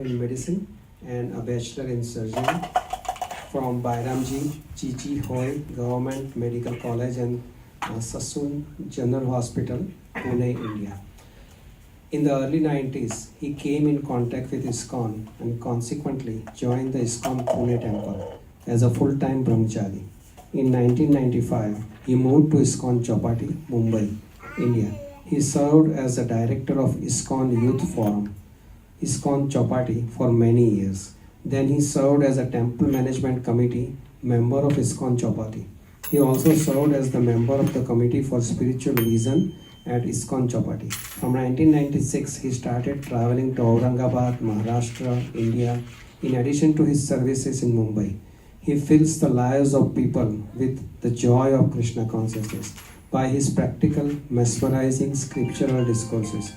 in medicine and a bachelor in surgery from Bairamji Chichi Hoy Government Medical College and Sassoon General Hospital, Pune, India. In the early 90s, he came in contact with ISKCON and consequently joined the ISKCON Pune temple as a full-time brahmachari. In 1995, he moved to ISKCON Chowpatty, Mumbai, India. He served as the director of ISKCON Youth Forum, ISKCON Chowpatty, for many years. Then he served as a temple management committee member of ISKCON Chowpatty. He also served as the member of the committee for spiritual liaison at ISKCON Chowpatty. From 1996, he started traveling to Aurangabad, Maharashtra, India, in addition to his services in Mumbai. He fills the lives of people with the joy of Krishna consciousness by his practical, mesmerizing scriptural discourses.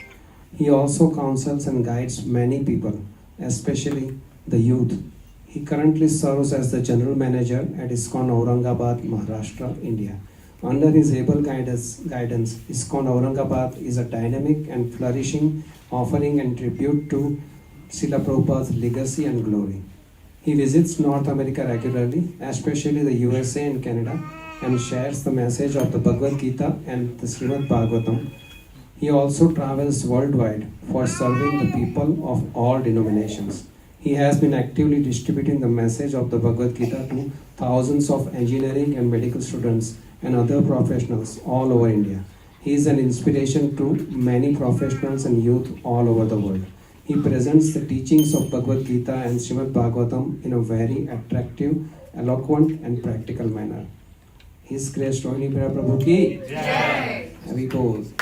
He also counsels and guides many people, especially the youth. He currently serves as the general manager at ISKCON Aurangabad, Maharashtra, India. Under his able guidance, ISKCON Aurangabad is a dynamic and flourishing offering and tribute to Srila Prabhupada's legacy and glory. He visits North America regularly, especially the USA and Canada, and shares the message of the Bhagavad Gita and the Srimad Bhagavatam. He also travels worldwide for serving the people of all denominations. He has been actively distributing the message of the Bhagavad Gita to thousands of engineering and medical students and other professionals all over India. He is an inspiration to many professionals and youth all over the world. He presents the teachings of Bhagavad Gita and Srimad Bhagavatam in a very attractive, eloquent and practical manner. His Grace Rohini Prabhuji. Happy pose.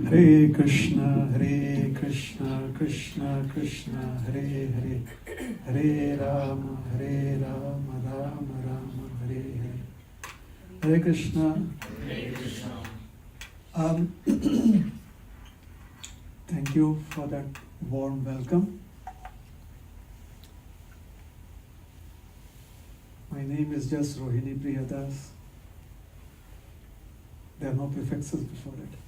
Hare Krishna, Krishna Krishna, Hare Hare, Hare Rama, Rama Rama, Hare Hare. Hare Krishna. Thank you for that warm welcome. My name is just Rohini Priya. There are no prefixes before it.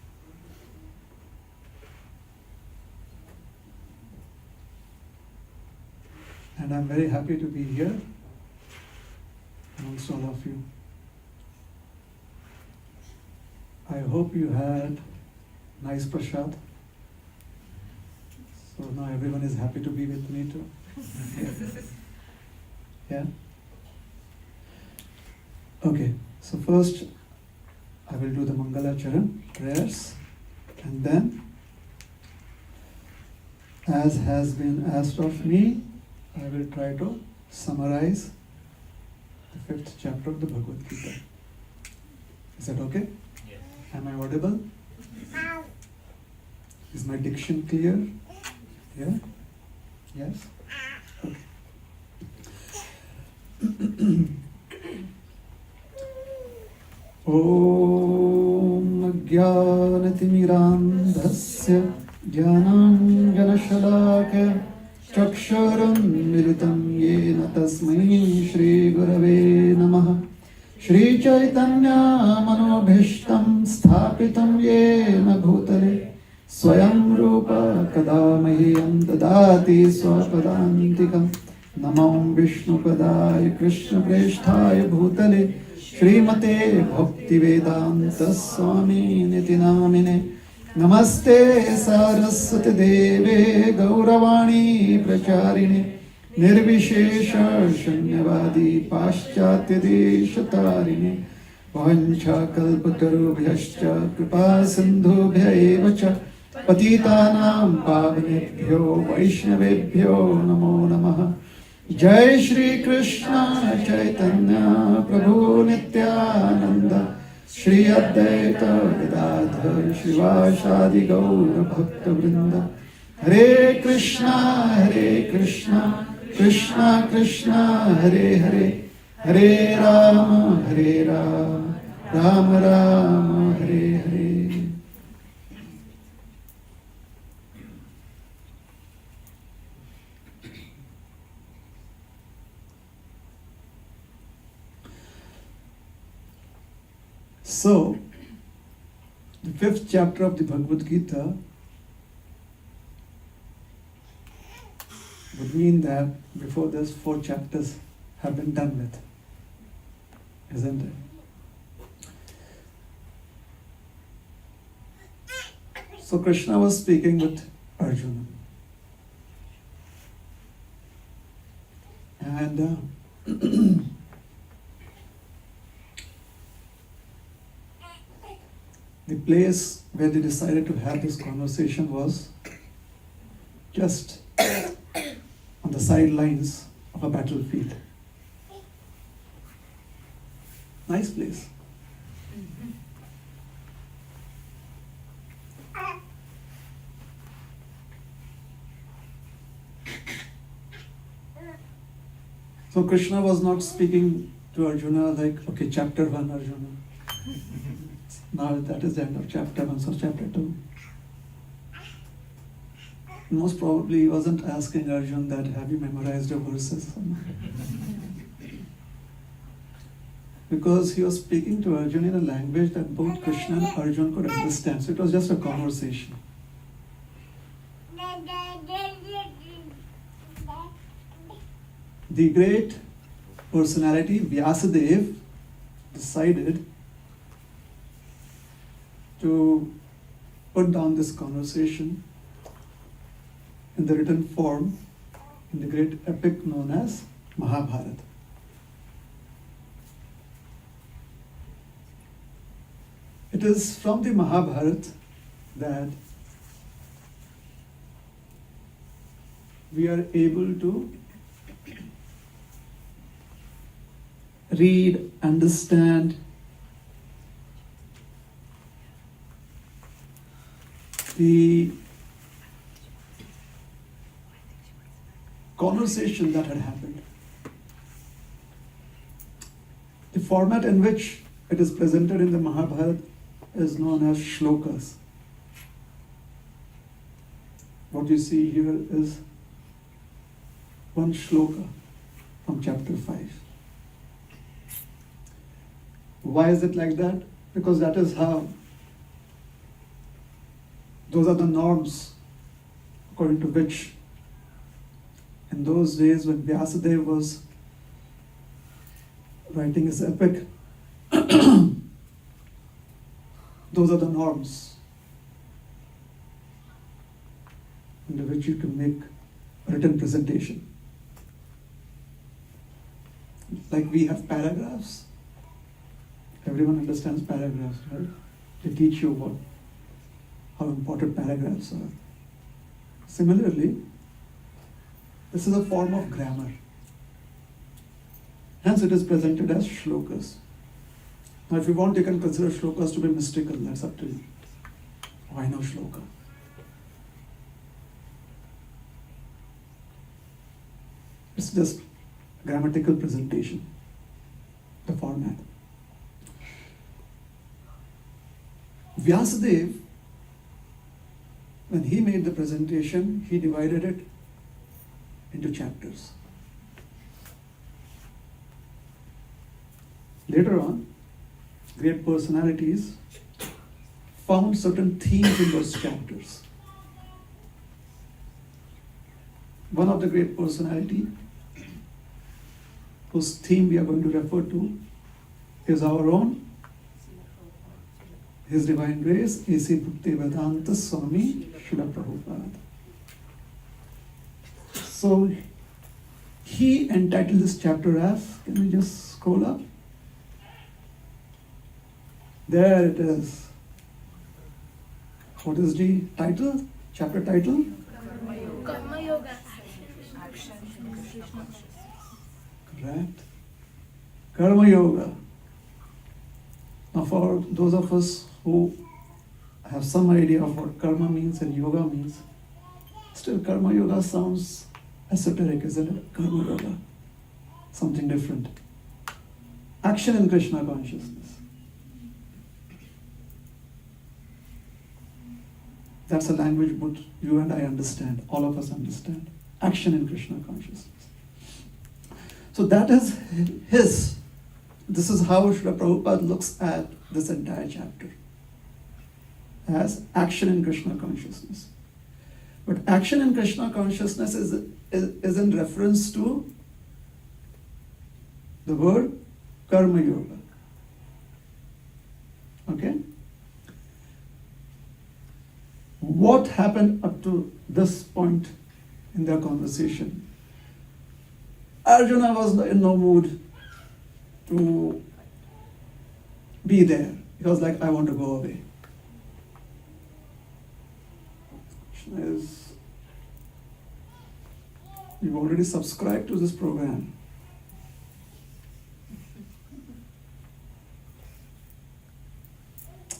And I'm very happy to be here amongst all of you. I hope you had nice prasad. So now everyone is happy to be with me too. Yeah? Okay, so first I will do the Mangala Charan prayers, and then, as has been asked of me, I will try to summarize the 5th chapter of the Bhagavad Gita. Is that okay? Yes. Am I audible? Is my diction clear? Yeah? Yes? Okay. Om Jnanatimirandhasya Jnananjanashalakaya Chakshuram militam yena tasmai Shri Gurave Namaha. Shri Chaitanya manobhishtam sthapitam yena bhutale Swayam Rupa Kadamahyam Dadati Swapadantikam. Namam Vishnu Padaya Krishna Presthaya Bhutale Srimate Bhakti Vedanta Swami Niti Namine. Namaste Saraswati Deve Gauravani Pracharine Nirvishesha Shanyavadi Paschatya Deshatarine Vancha Kalpatarubhyascha Kripa Sindhubhya Evacha Patitanam Pavanebhyo Vaishnavebhyo Namo Namaha. Jai Shri Krishna Chaitanya Prabhu Nityananda Shri Advaita Gadadhar Shivasadi Gaura Bhakta Vrinda. Hare Krishna, Krishna Krishna, Hare Hare, Hare Rama, Rama Rama, Hare Hare. So, the 5th chapter of the Bhagavad Gita would mean that before this 4 chapters have been done with, isn't it? So Krishna was speaking with Arjuna. And the place where they decided to have this conversation was just on the sidelines of a battlefield. Nice place. So Krishna was not speaking to Arjuna like, okay, chapter 1, Arjuna. Now that is the end of chapter 1, so chapter 2. Most probably he wasn't asking Arjun that, have you memorized your verses? Because he was speaking to Arjun in a language that both Krishna and Arjun could understand. So it was just a conversation. The great personality Vyasadeva decided to put down this conversation in the written form in the great epic known as Mahabharata. It is from the Mahabharata that we are able to read, understand the conversation that had happened. The format in which it is presented in the Mahabharata is known as shlokas. What you see here is one shloka from chapter 5. Why is it like that? Because that is how, those are the norms according to which in those days when Vyasadeva was writing his epic, those are the norms under which you can make a written presentation. Like we have paragraphs. Everyone understands paragraphs, right? They teach you how important paragraphs are. Similarly, this is a form of grammar. Hence it is presented as shlokas. Now if you want, you can consider shlokas to be mystical, that's up to you. Why no shloka? It's just grammatical presentation, the format. Vyasadeva, when he made the presentation, he divided it into chapters. Later on, great personalities found certain themes in those chapters. One of the great personality whose theme we are going to refer to is our own His Divine Grace, A.C. Bhaktivedanta Swami Srila Prabhupada. So he entitled this chapter as, can we just scroll up? There it is. What is the title? Chapter title? Karma Yoga. Correct. Karma Yoga. Now for those of us who have some idea of what karma means and yoga means, still Karma Yoga sounds esoteric, isn't it? Karma Yoga. Something different. Action in Krishna consciousness. That's a language both you and I understand, all of us understand. Action in Krishna consciousness. So that is this is how Srila Prabhupada looks at this entire chapter as action in Krishna consciousness. But action in Krishna consciousness is in reference to the word karma yoga. Okay? What happened up to this point in their conversation? Arjuna was in no mood to be there. He was like, I want to go away. Krishna is, you've already subscribed to this program.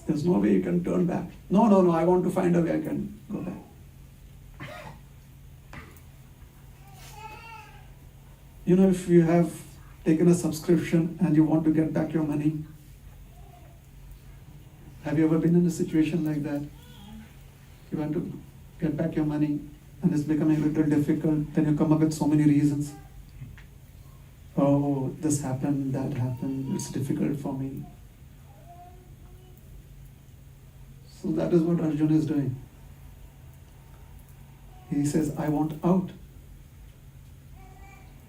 There's no way you can turn back. No, I want to find a way I can go back. You know, if you have taken a subscription and you want to get back your money, have you ever been in a situation like that? You want to get back your money and it's becoming a little difficult, then you come up with so many reasons. Oh, this happened, that happened, it's difficult for me. So that is what Arjuna is doing. He says, I want out.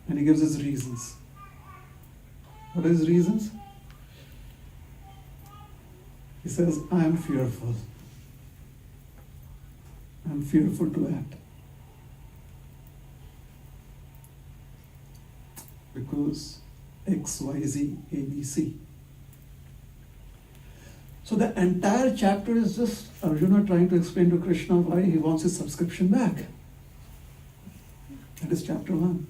And he gives his reasons. What are his reasons? He says, I am fearful. I am fearful to act. Because X, Y, Z, A, B, C. So the entire chapter is just Arjuna trying to explain to Krishna why he wants his subscription back. That is chapter 1.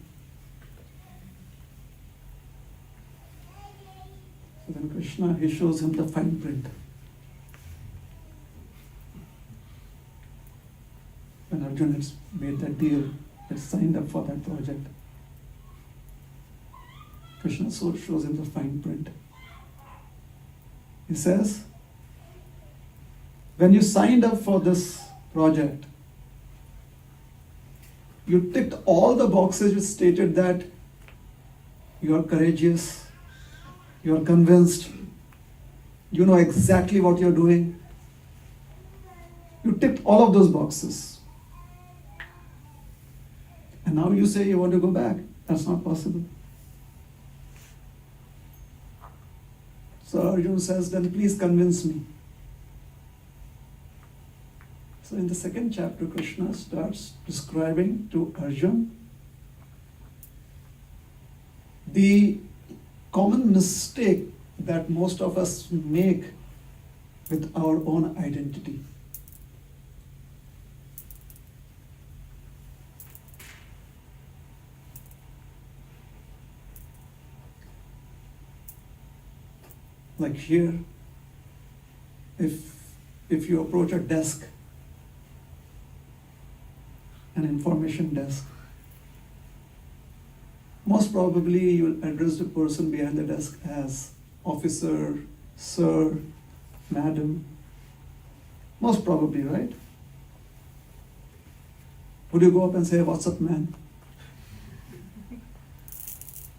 So then Krishna, he shows him the fine print. When Arjuna has made that deal, has signed up for that project, Krishna so shows him the fine print. He says, when you signed up for this project, you ticked all the boxes which stated that you are courageous, you are convinced, you know exactly what you're doing. You ticked all of those boxes. And now you say you want to go back. That's not possible. So Arjuna says, then please convince me. So in the second chapter, Krishna starts describing to Arjuna the common mistake that most of us make with our own identity. Like here, if you approach a desk, an information desk, most probably you'll address the person behind the desk as officer, sir, madam. Most probably, right? Would you go up and say, what's up, man? It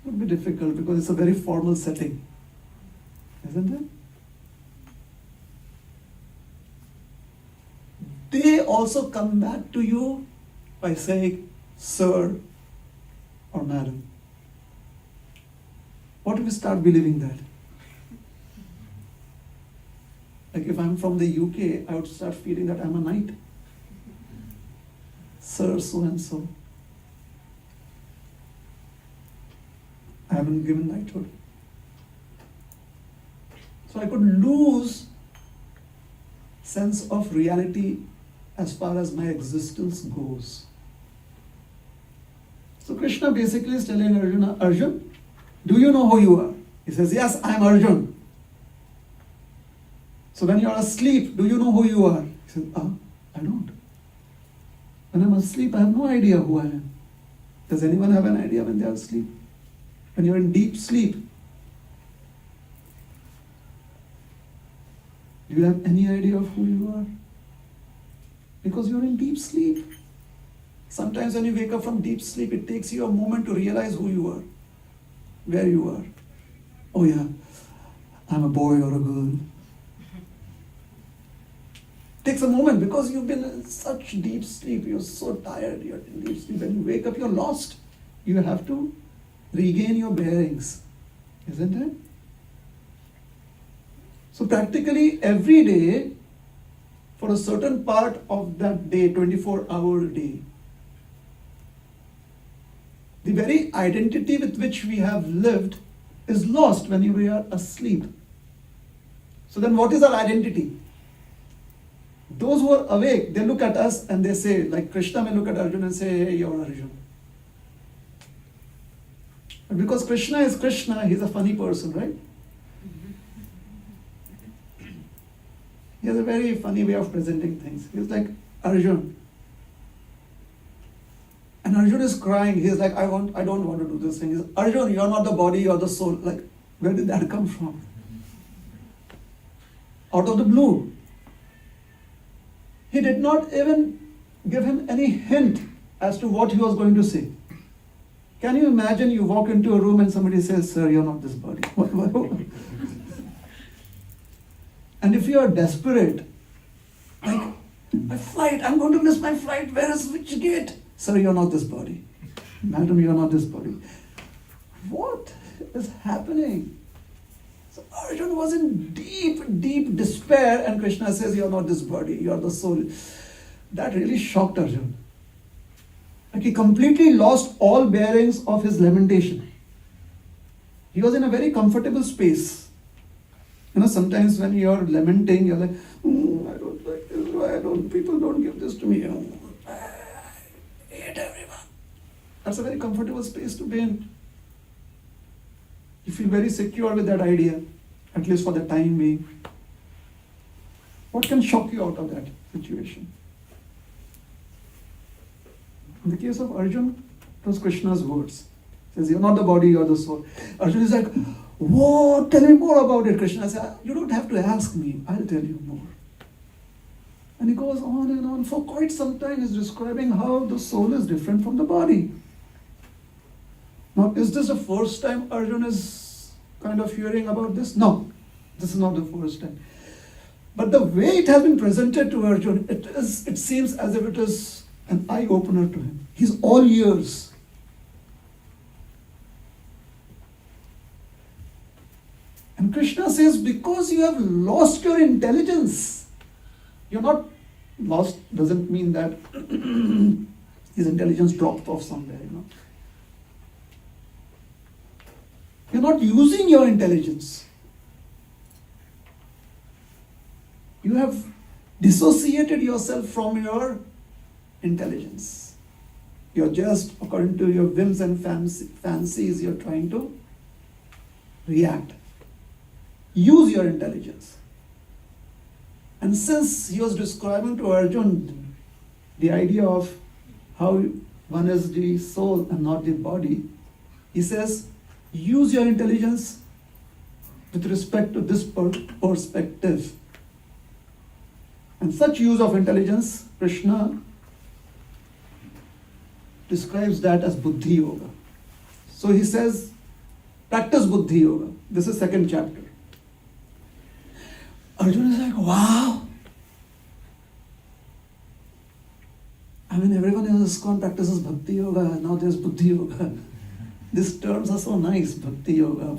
would be difficult because it's a very formal setting, isn't it? They also come back to you by saying, sir or madam. What if we start believing that? Like if I'm from the UK, I would start feeling that I'm a knight. Sir so and so. I haven't given knighthood. So I could lose sense of reality as far as my existence goes. So Krishna basically is telling Arjuna, Arjun, do you know who you are? He says, yes, I am Arjun. So when you are asleep, do you know who you are? He says, I don't. When I'm asleep, I have no idea who I am. Does anyone have an idea when they are asleep? When you're in deep sleep, do you have any idea of who you are? Because you're in deep sleep. Sometimes when you wake up from deep sleep, it takes you a moment to realize who you are, where you are. Oh yeah, I'm a boy or a girl. takes a moment because you've been in such deep sleep, you're so tired, you're in deep sleep. When you wake up, you're lost. You have to regain your bearings, isn't it? So practically every day, for a certain part of that day, 24-hour day, the very identity with which we have lived is lost when we are asleep. So then what is our identity? Those who are awake, they look at us and they say, like Krishna may look at Arjuna and say, hey, you're Arjuna. But because Krishna is Krishna, he's a funny person, right? He has a very funny way of presenting things. He's like, Arjuna. And Arjuna is crying. He's like, I don't want to do this thing. He's, Arjuna, you're not the body, you're the soul. Like, where did that come from? Out of the blue. He did not even give him any hint as to what he was going to say. Can you imagine you walk into a room and somebody says, sir, you're not this body. And if you are desperate, like, my flight, I'm going to miss my flight, where is which gate? Sir, you're not this body. Madam, you're not this body. What is happening? So Arjuna was in deep, deep despair, and Krishna says, you're not this body, you're the soul. That really shocked Arjuna. Like he completely lost all bearings of his lamentation. He was in a very comfortable space. You know, sometimes when you're lamenting, you're like, I don't like this, why people don't give this to me? I hate everyone. That's a very comfortable space to be in. You feel very secure with that idea, at least for the time being. What can shock you out of that situation? In the case of Arjuna, it was Krishna's words. He says, you're not the body, you're the soul. Arjuna is like, whoa, tell me more about it. Krishna says, you don't have to ask me, I'll tell you more. And he goes on and on. For quite some time, he's describing how the soul is different from the body. Now, is this the first time Arjuna is kind of hearing about this? No, this is not the first time. But the way it has been presented to Arjuna, it seems as if it is an eye-opener to him. He's all ears. And Krishna says, because you have lost your intelligence, you're not lost, doesn't mean that his intelligence dropped off somewhere, you know. You're not using your intelligence. You have dissociated yourself from your intelligence. You're just, according to your whims and fancies, you're trying to react. Use your intelligence. And since he was describing to Arjuna the idea of how one is the soul and not the body, he says, use your intelligence with respect to this perspective. And such use of intelligence, Krishna describes that as Buddhi Yoga. So he says, practice Buddhi Yoga. This is second chapter. Arjuna is like, wow. I mean, everyone in ISKCON practices Bhakti Yoga, now there's Buddhi Yoga. These terms are so nice, Bhakti Yoga,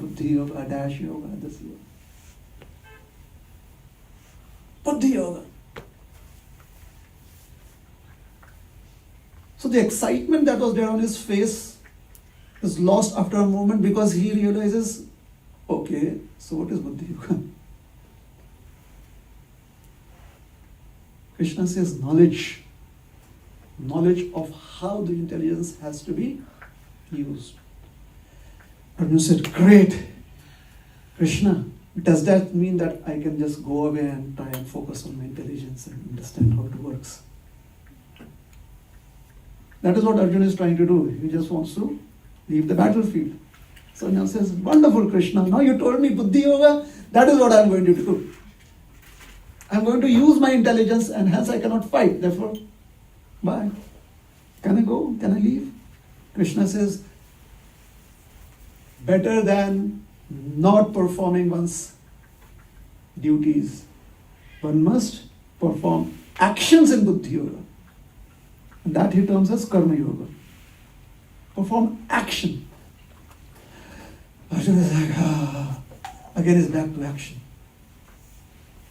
Dash Yoga, this yoga. Buddhi Yoga. So the excitement that was there on his face is lost after a moment because he realizes, okay, so what is Buddhi Yoga? Krishna says knowledge of how the intelligence has to be used. Arjuna said, great, Krishna, does that mean that I can just go away and try and focus on my intelligence and understand how it works? That is what Arjuna is trying to do. He just wants to leave the battlefield. So Arjuna says, wonderful Krishna, now you told me Buddhi Yoga, that is what I am going to do. I am going to use my intelligence and hence I cannot fight. Therefore, bye. Can I go? Can I leave? Krishna says, better than not performing one's duties, one must perform actions in Buddhi Yoga. And that he terms as Karma Yoga. Perform action. Arjuna is like, again is back to action.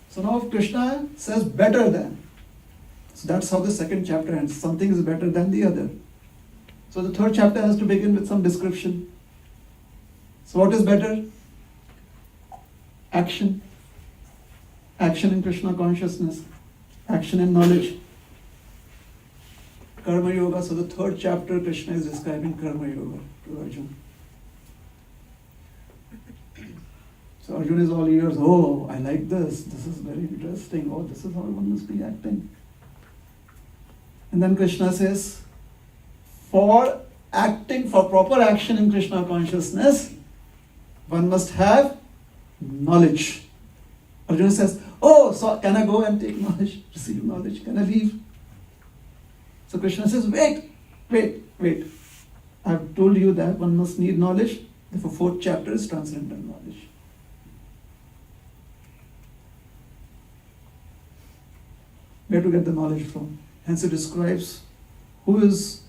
So now Krishna says better than. So that's how the second chapter ends. Something is better than the other. So the third chapter has to begin with some description. So what is better? Action. Action in Krishna consciousness. Action in knowledge. Karma Yoga. So the third chapter, Krishna is describing Karma Yoga to Arjuna. So Arjuna is all ears. Oh, I like this. This is very interesting. Oh, this is how one must be acting. And then Krishna says, for proper action in Krishna consciousness, one must have knowledge. Arjuna says, oh, so can I go and take knowledge, receive knowledge? Can I leave? So Krishna says, wait. I've told you that one must need knowledge. Therefore, fourth chapter is transcendental knowledge. Where to get the knowledge from? Hence he describes who is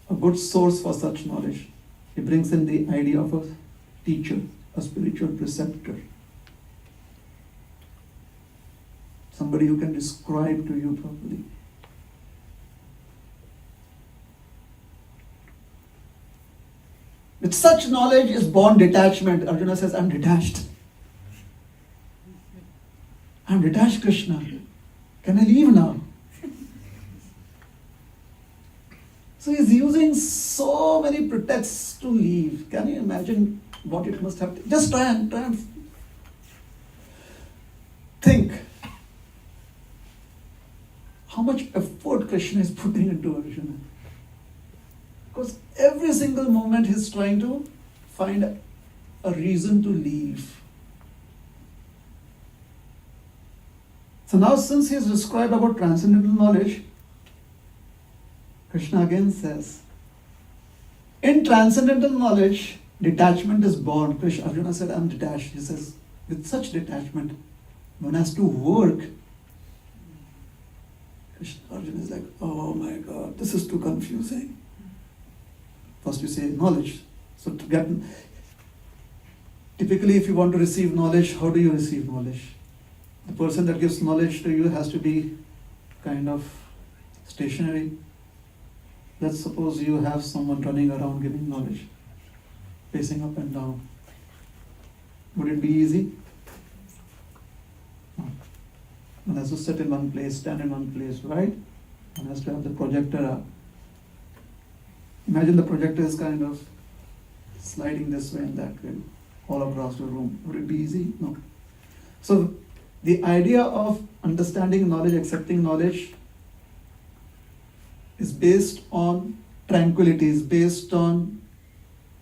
a good source for such knowledge. He brings in the idea of a teacher, a spiritual preceptor. Somebody who can describe to you properly. With such knowledge is born detachment. Arjuna says, I'm detached. I'm detached, Krishna. Can I leave now? So he's using so many pretexts to leave. Can you imagine what it must have? Just try and think. How much effort Krishna is putting into Arjuna. Because every single moment he's trying to find a reason to leave. So now since he has described about transcendental knowledge, Krishna again says, in transcendental knowledge, detachment is born. Arjuna said, I'm detached. He says, with such detachment, one has to work. Arjuna is like, oh my God, this is too confusing. First you say knowledge. So typically if you want to receive knowledge, how do you receive knowledge? The person that gives knowledge to you has to be kind of stationary. Let's suppose you have someone running around giving knowledge, pacing up and down. Would it be easy? No. One has to sit in one place, stand in one place, right? One has to have the projector up. Imagine the projector is kind of sliding this way and that way, all across the room. Would it be easy? No. So the idea of understanding knowledge, accepting knowledge, is based on tranquility, is based on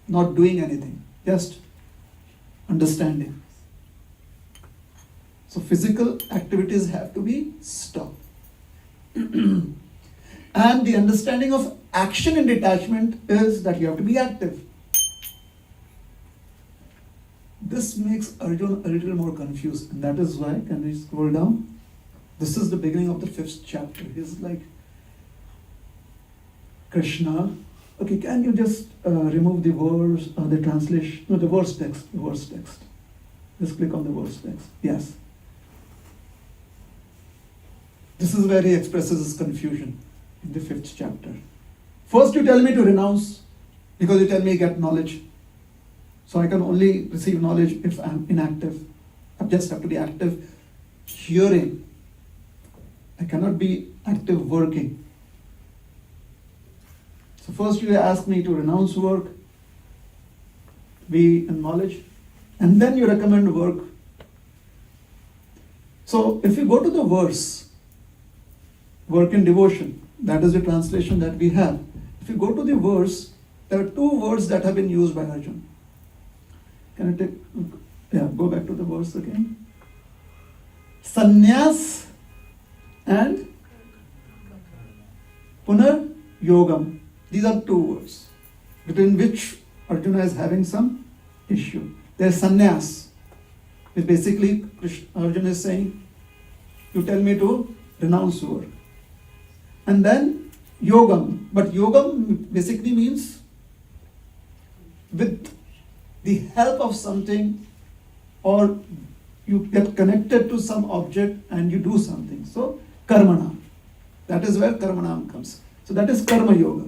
not doing anything, just understanding. So physical activities have to be stopped. And the understanding of action in detachment is that you have to be active. This makes Arjuna a little more confused, and that is why, can we scroll down? This is the beginning of the 5th chapter. He's like, Krishna, okay, can you just remove the verse, the translation, no, the verse text. Just click on the verse text. Yes. This is where he expresses his confusion in the 5th chapter. First you tell me to renounce, because you tell me get knowledge. So I can only receive knowledge if I'm inactive. I just have to be active hearing. I cannot be active working. So first you ask me to renounce work, be in knowledge, and then you recommend work. So if you go to the verse, work in devotion, that is the translation that we have. If you go to the verse, there are 2 words that have been used by Arjuna. Can I go back to the verse again? Sannyas and Punar Yogam. These are 2 words between which Arjuna is having some issue. There's sannyas, which basically Arjuna is saying, you tell me to renounce work. And then yogam. But yogam basically means with the help of something, or you get connected to some object and you do something. So karmana. That is where karmanam comes. So that is karma yoga.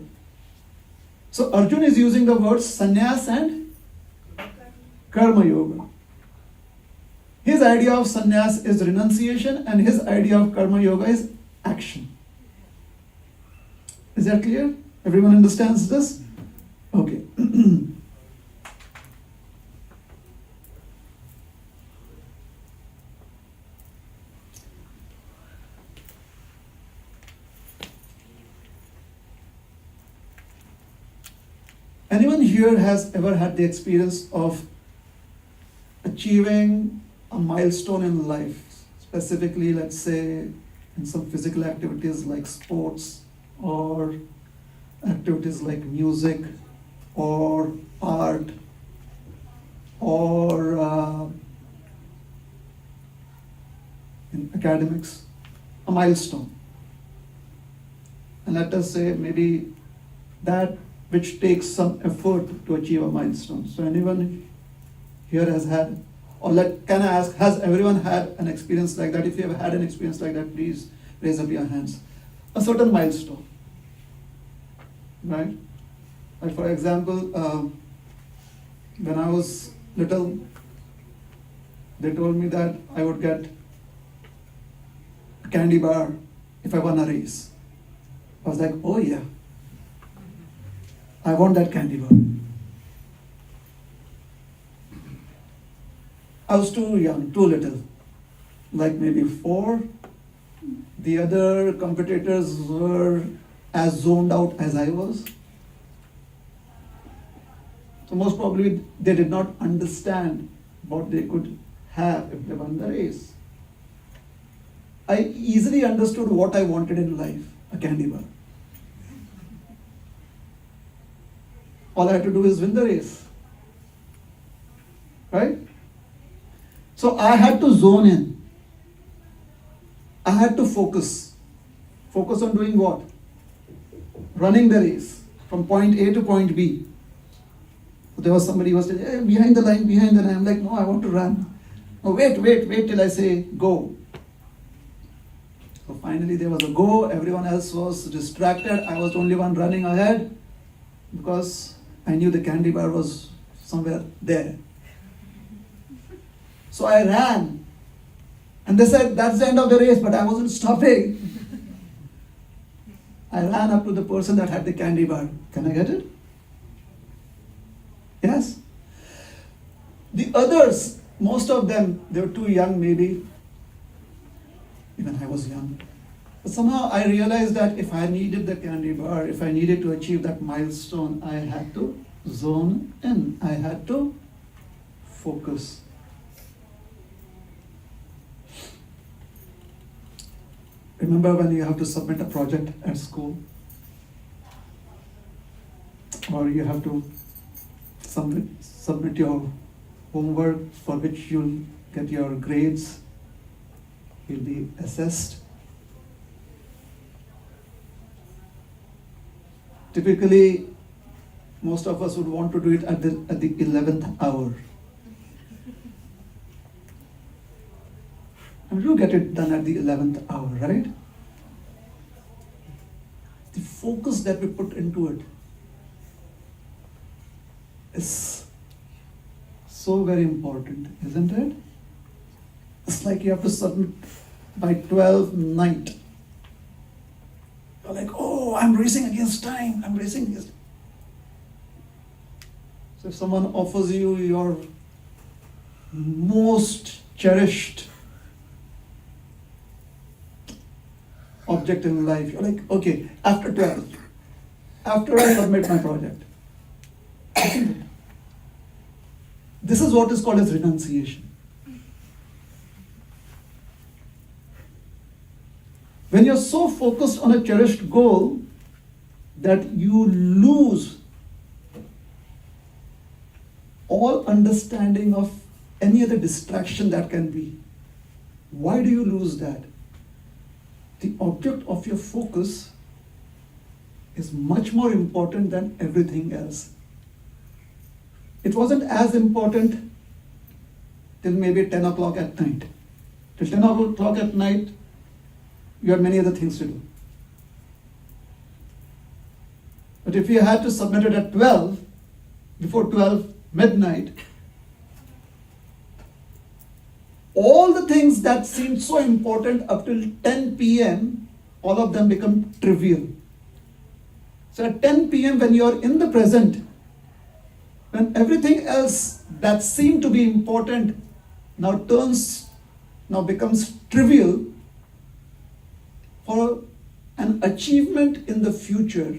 So Arjun is using the words sannyas and karma yoga. His idea of sannyas is renunciation and his idea of karma yoga is action. Is that clear? Everyone understands this? Okay. Anyone here has ever had the experience of achieving a milestone in life? Specifically, let's say, in some physical activities like sports, or activities like music, or art, or in academics, a milestone. And let us say maybe that which takes some effort to achieve a milestone. So anyone here has had, or can I ask, has everyone had an experience like that? If you have had an experience like that, please raise up your hands. A certain milestone, right? Like for example, when I was little, they told me that I would get a candy bar if I won a race. I was like, oh yeah, I want that candy bar. I was too young, too little, like maybe 4. The other competitors were as zoned out as I was. So most probably they did not understand what they could have if they won the race. I easily understood what I wanted in life, a candy bar. All I had to do is win the race. Right? So I had to zone in. I had to focus. Focus on doing what? Running the race from point A to point B. So there was somebody who was saying, hey, behind the line, behind the line. I'm like, no, I want to run. No, wait till I say go. So finally there was a go. Everyone else was distracted. I was the only one running ahead because I knew the candy bar was somewhere there. So I ran. And they said, that's the end of the race, but I wasn't stopping. I ran up to the person that had the candy bar. Can I get it? Yes? The others, most of them, they were too young maybe. Even I was young. But somehow I realized that if I needed the candy bar, if I needed to achieve that milestone, I had to zone in. I had to focus. Remember when you have to submit a project at school? Or you have to submit your homework for which you'll get your grades, you'll be assessed. Typically, most of us would want to do it at the 11th hour. And you get it done at the 11th hour, right? The focus that we put into it is so very important, isn't it? It's like you have to submit by 12 night. You're like, oh, I'm racing against time. So if someone offers you your most cherished object in life, you're like, okay, after 12, after I submit my project. This is what is called as renunciation. When you're so focused on a cherished goal that you lose all understanding of any other distraction that can be. Why do you lose that? The object of your focus is much more important than everything else. It wasn't as important till maybe 10 o'clock at night. Till 10 o'clock at night, you had many other things to do. But if you had to submit it at 12, before 12 midnight, all the things that seemed so important up till 10 p.m., all of them become trivial. So at 10 p.m., when you are in the present, when everything else that seemed to be important now becomes trivial, for an achievement in the future,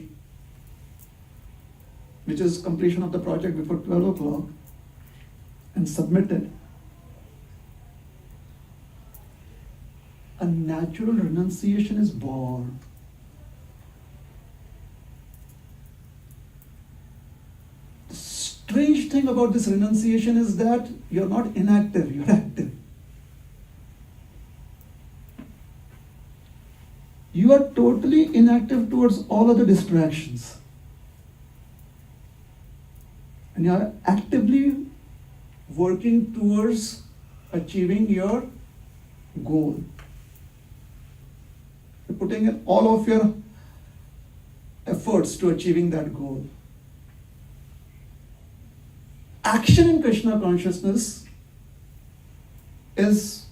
which is completion of the project before 12 o'clock, and submitted, a natural renunciation is born. The strange thing about this renunciation is that you're not inactive, you're active. You are totally inactive towards all other distractions. And you are actively working towards achieving your goal. You're putting in all of your efforts to achieving that goal. Action in Krishna consciousness is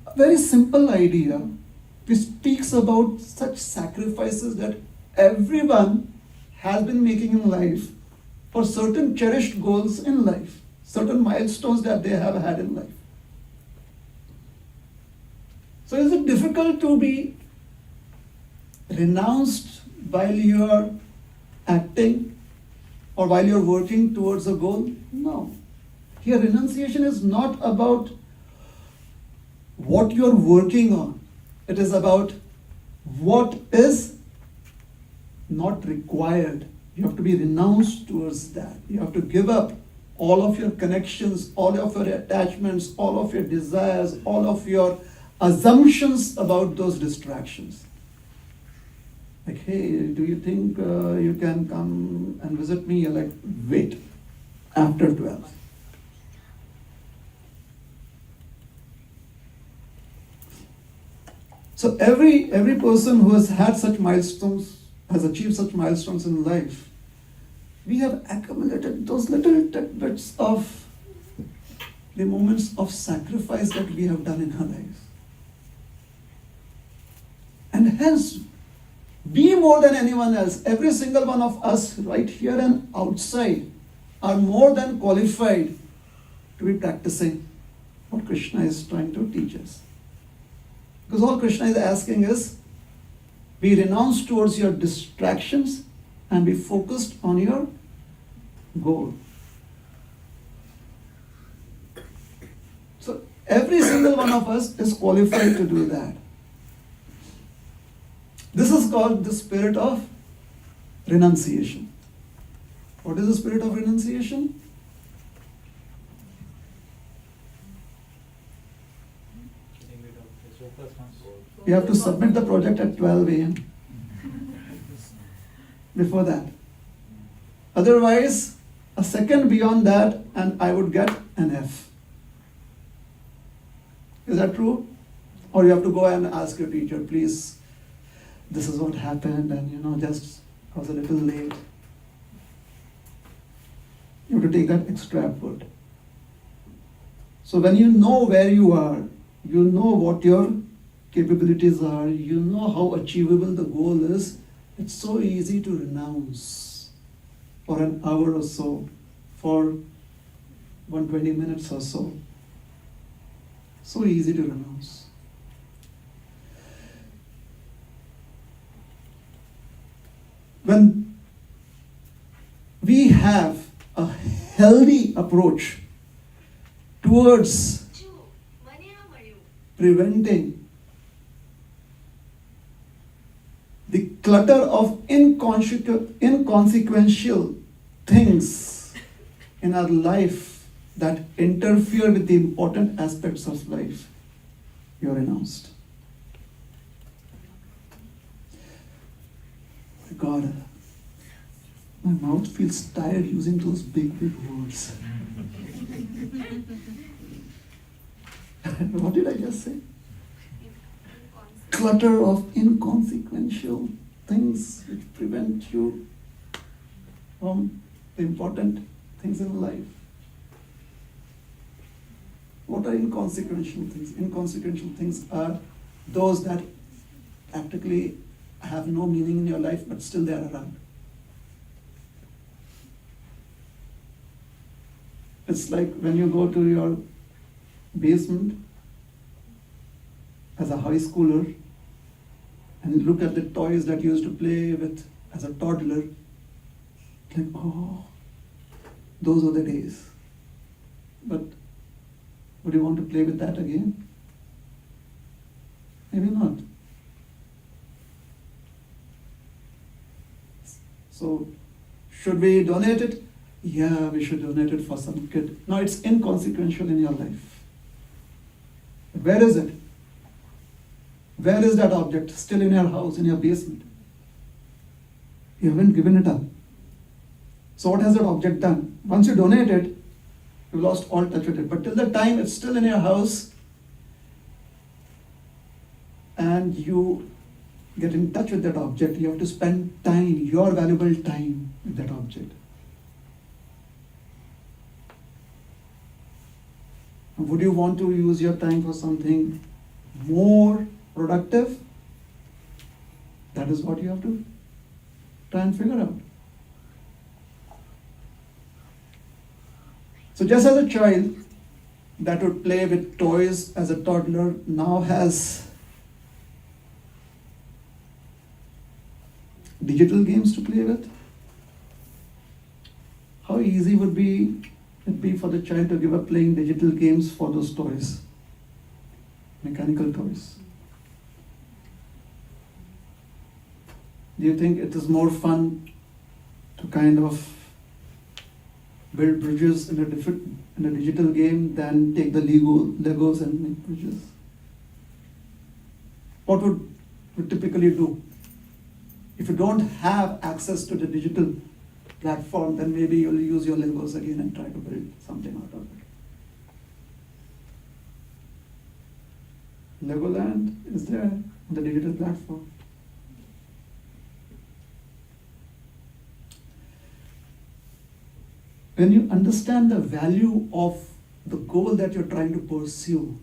a very simple idea which speaks about such sacrifices that everyone has been making in life for certain cherished goals in life, certain milestones that they have had in life. So is it difficult to be renounced while you are acting or while you're working towards a goal? No. Here renunciation is not about what you're working on. It is about what is not required. You have to be renounced towards that. You have to give up all of your connections, all of your attachments, all of your desires, all of your assumptions about those distractions. Like, hey, do you think you can come and visit me? You're like, wait, after 12. So every person who has had such milestones, has achieved such milestones in life, we have accumulated those little tidbits of the moments of sacrifice that we have done in our lives. And hence, we more than anyone else, every single one of us right here and outside are more than qualified to be practicing what Krishna is trying to teach us. Because all Krishna is asking is, be renounced towards your distractions and be focused on your goal. So every single one of us is qualified to do that. This is called the spirit of renunciation. What is the spirit of renunciation? You have to submit the project at 12 a.m. before that. Otherwise, a second beyond that and I would get an F. Is that true? Or you have to go and ask your teacher, please, this is what happened and just I was a little late. You have to take that extra effort. So when you know where you are, you know what your capabilities are, you know how achievable the goal is, it's so easy to renounce for an hour or so, for 120 minutes or so. So easy to renounce. When we have a healthy approach towards preventing the clutter of inconsequential things in our life that interfere with the important aspects of life, you're renounced. God, my mouth feels tired using those big words. What did I just say? Clutter of inconsequential things which prevent you from the important things in life. What are inconsequential things? Inconsequential things are those that practically have no meaning in your life, but still they are around. It's like when you go to your basement as a high schooler and look at the toys that you used to play with as a toddler, like, oh, those were the days. But would you want to play with that again? Maybe not. So, should we donate it? Yeah, we should donate it for some kid. No, it's inconsequential in your life. Where is it? Where is that object? Still in your house, in your basement. You haven't given it up. So what has that object done? Once you donate it, you lost all touch with it. But till the time it's still in your house and you get in touch with that object, you have to spend time, your valuable time with that object. Would you want to use your time for something more productive? That is what you have to try and figure out. So just as a child that would play with toys as a toddler now has digital games to play with, how easy would it be for the child to give up playing digital games for those toys, mechanical toys? Do you think it is more fun to kind of build bridges in a digital game than take the Legos and make bridges? What would you typically do? If you don't have access to the digital platform, then maybe you'll use your Legos again and try to build something out of it. Legoland is there on the digital platform. When you understand the value of the goal that you're trying to pursue,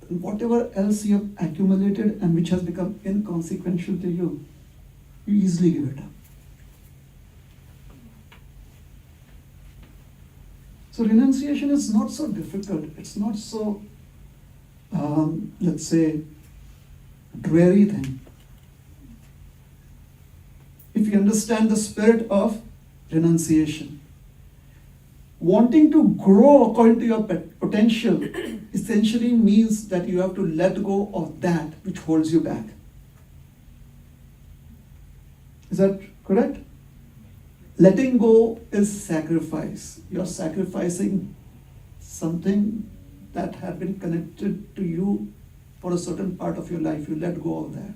then whatever else you have accumulated and which has become inconsequential to you, you easily give it up. So renunciation is not so difficult. It's not so, let's say, dreary thing. If you understand the spirit of renunciation, wanting to grow according to your potential essentially means that you have to let go of that which holds you back. Is that correct? Letting go is sacrifice. You're sacrificing something that had been connected to you for a certain part of your life. You let go of that.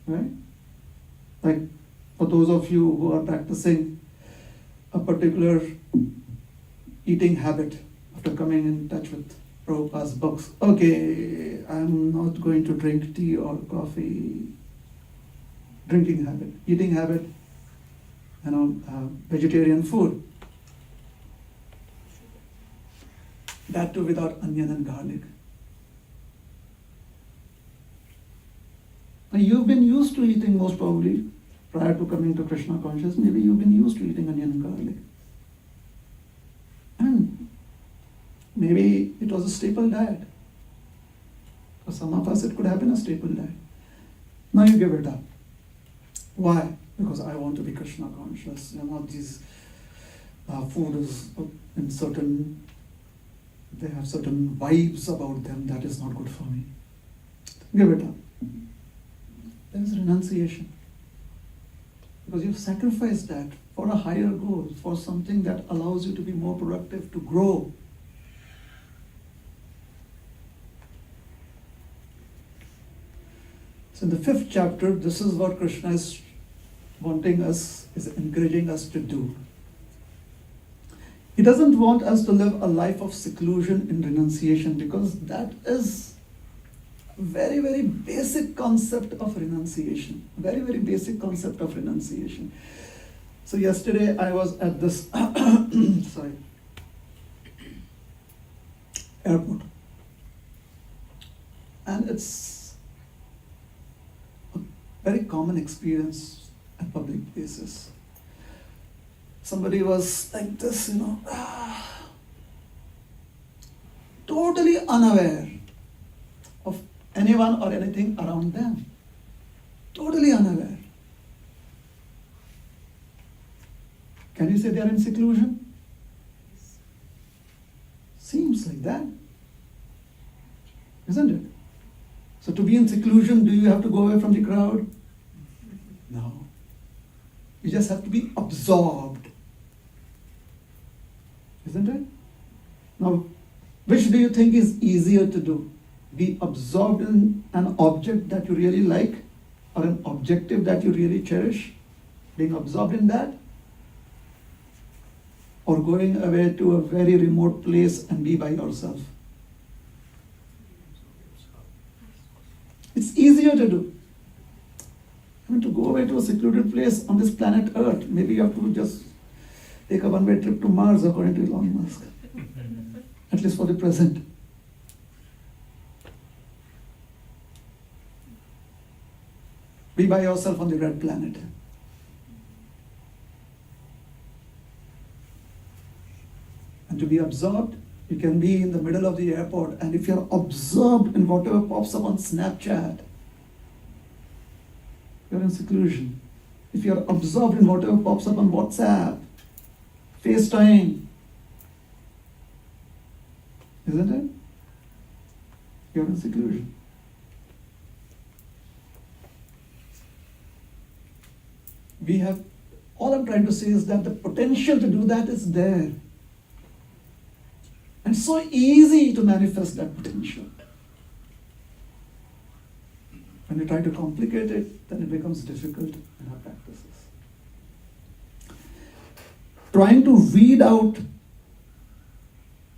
Right? Like for those of you who are practicing a particular eating habit after coming in touch with Prabhupada's books. Okay, I'm not going to drink tea or coffee. Drinking habit, eating habit, vegetarian food. That too without onion and garlic. Now you've been used to eating, most probably, prior to coming to Krishna consciousness, maybe you've been used to eating onion and garlic. And maybe it was a staple diet. For some of us, it could have been a staple diet. Now you give it up. Why? Because I want to be Krishna conscious. These food is in certain, they have certain vibes about them that is not good for me. Give it up. There is renunciation. Because you've sacrificed that for a higher goal, for something that allows you to be more productive, to grow. So in the 5th chapter, this is what Krishna is wanting us, is encouraging us to do. He doesn't want us to live a life of seclusion in renunciation, because that is a very, very basic concept of renunciation. Very, very basic concept of renunciation. So yesterday I was at this airport. And it's a very common experience at public places. Somebody was like this, totally unaware of anyone or anything around them. Totally unaware. Can you say they are in seclusion? Seems like that. Isn't it? So to be in seclusion, do you have to go away from the crowd? No. You just have to be absorbed. Isn't it? Now, which do you think is easier to do? Be absorbed in an object that you really like, or an objective that you really cherish? Being absorbed in that? Or going away to a very remote place and be by yourself? It's easier to do. To go away to a secluded place on this planet Earth, maybe you have to just take a one-way trip to Mars, according to Elon Musk. At least for the present. Be by yourself on the red planet. And to be absorbed, you can be in the middle of the airport, and if you're absorbed in whatever pops up on Snapchat, you're in seclusion. If you're absorbed in whatever pops up on WhatsApp, FaceTime, isn't it? You're in seclusion. All I'm trying to say is that the potential to do that is there. And so easy to manifest that potential. When you try to complicate it, then it becomes difficult in our practices. Trying to weed out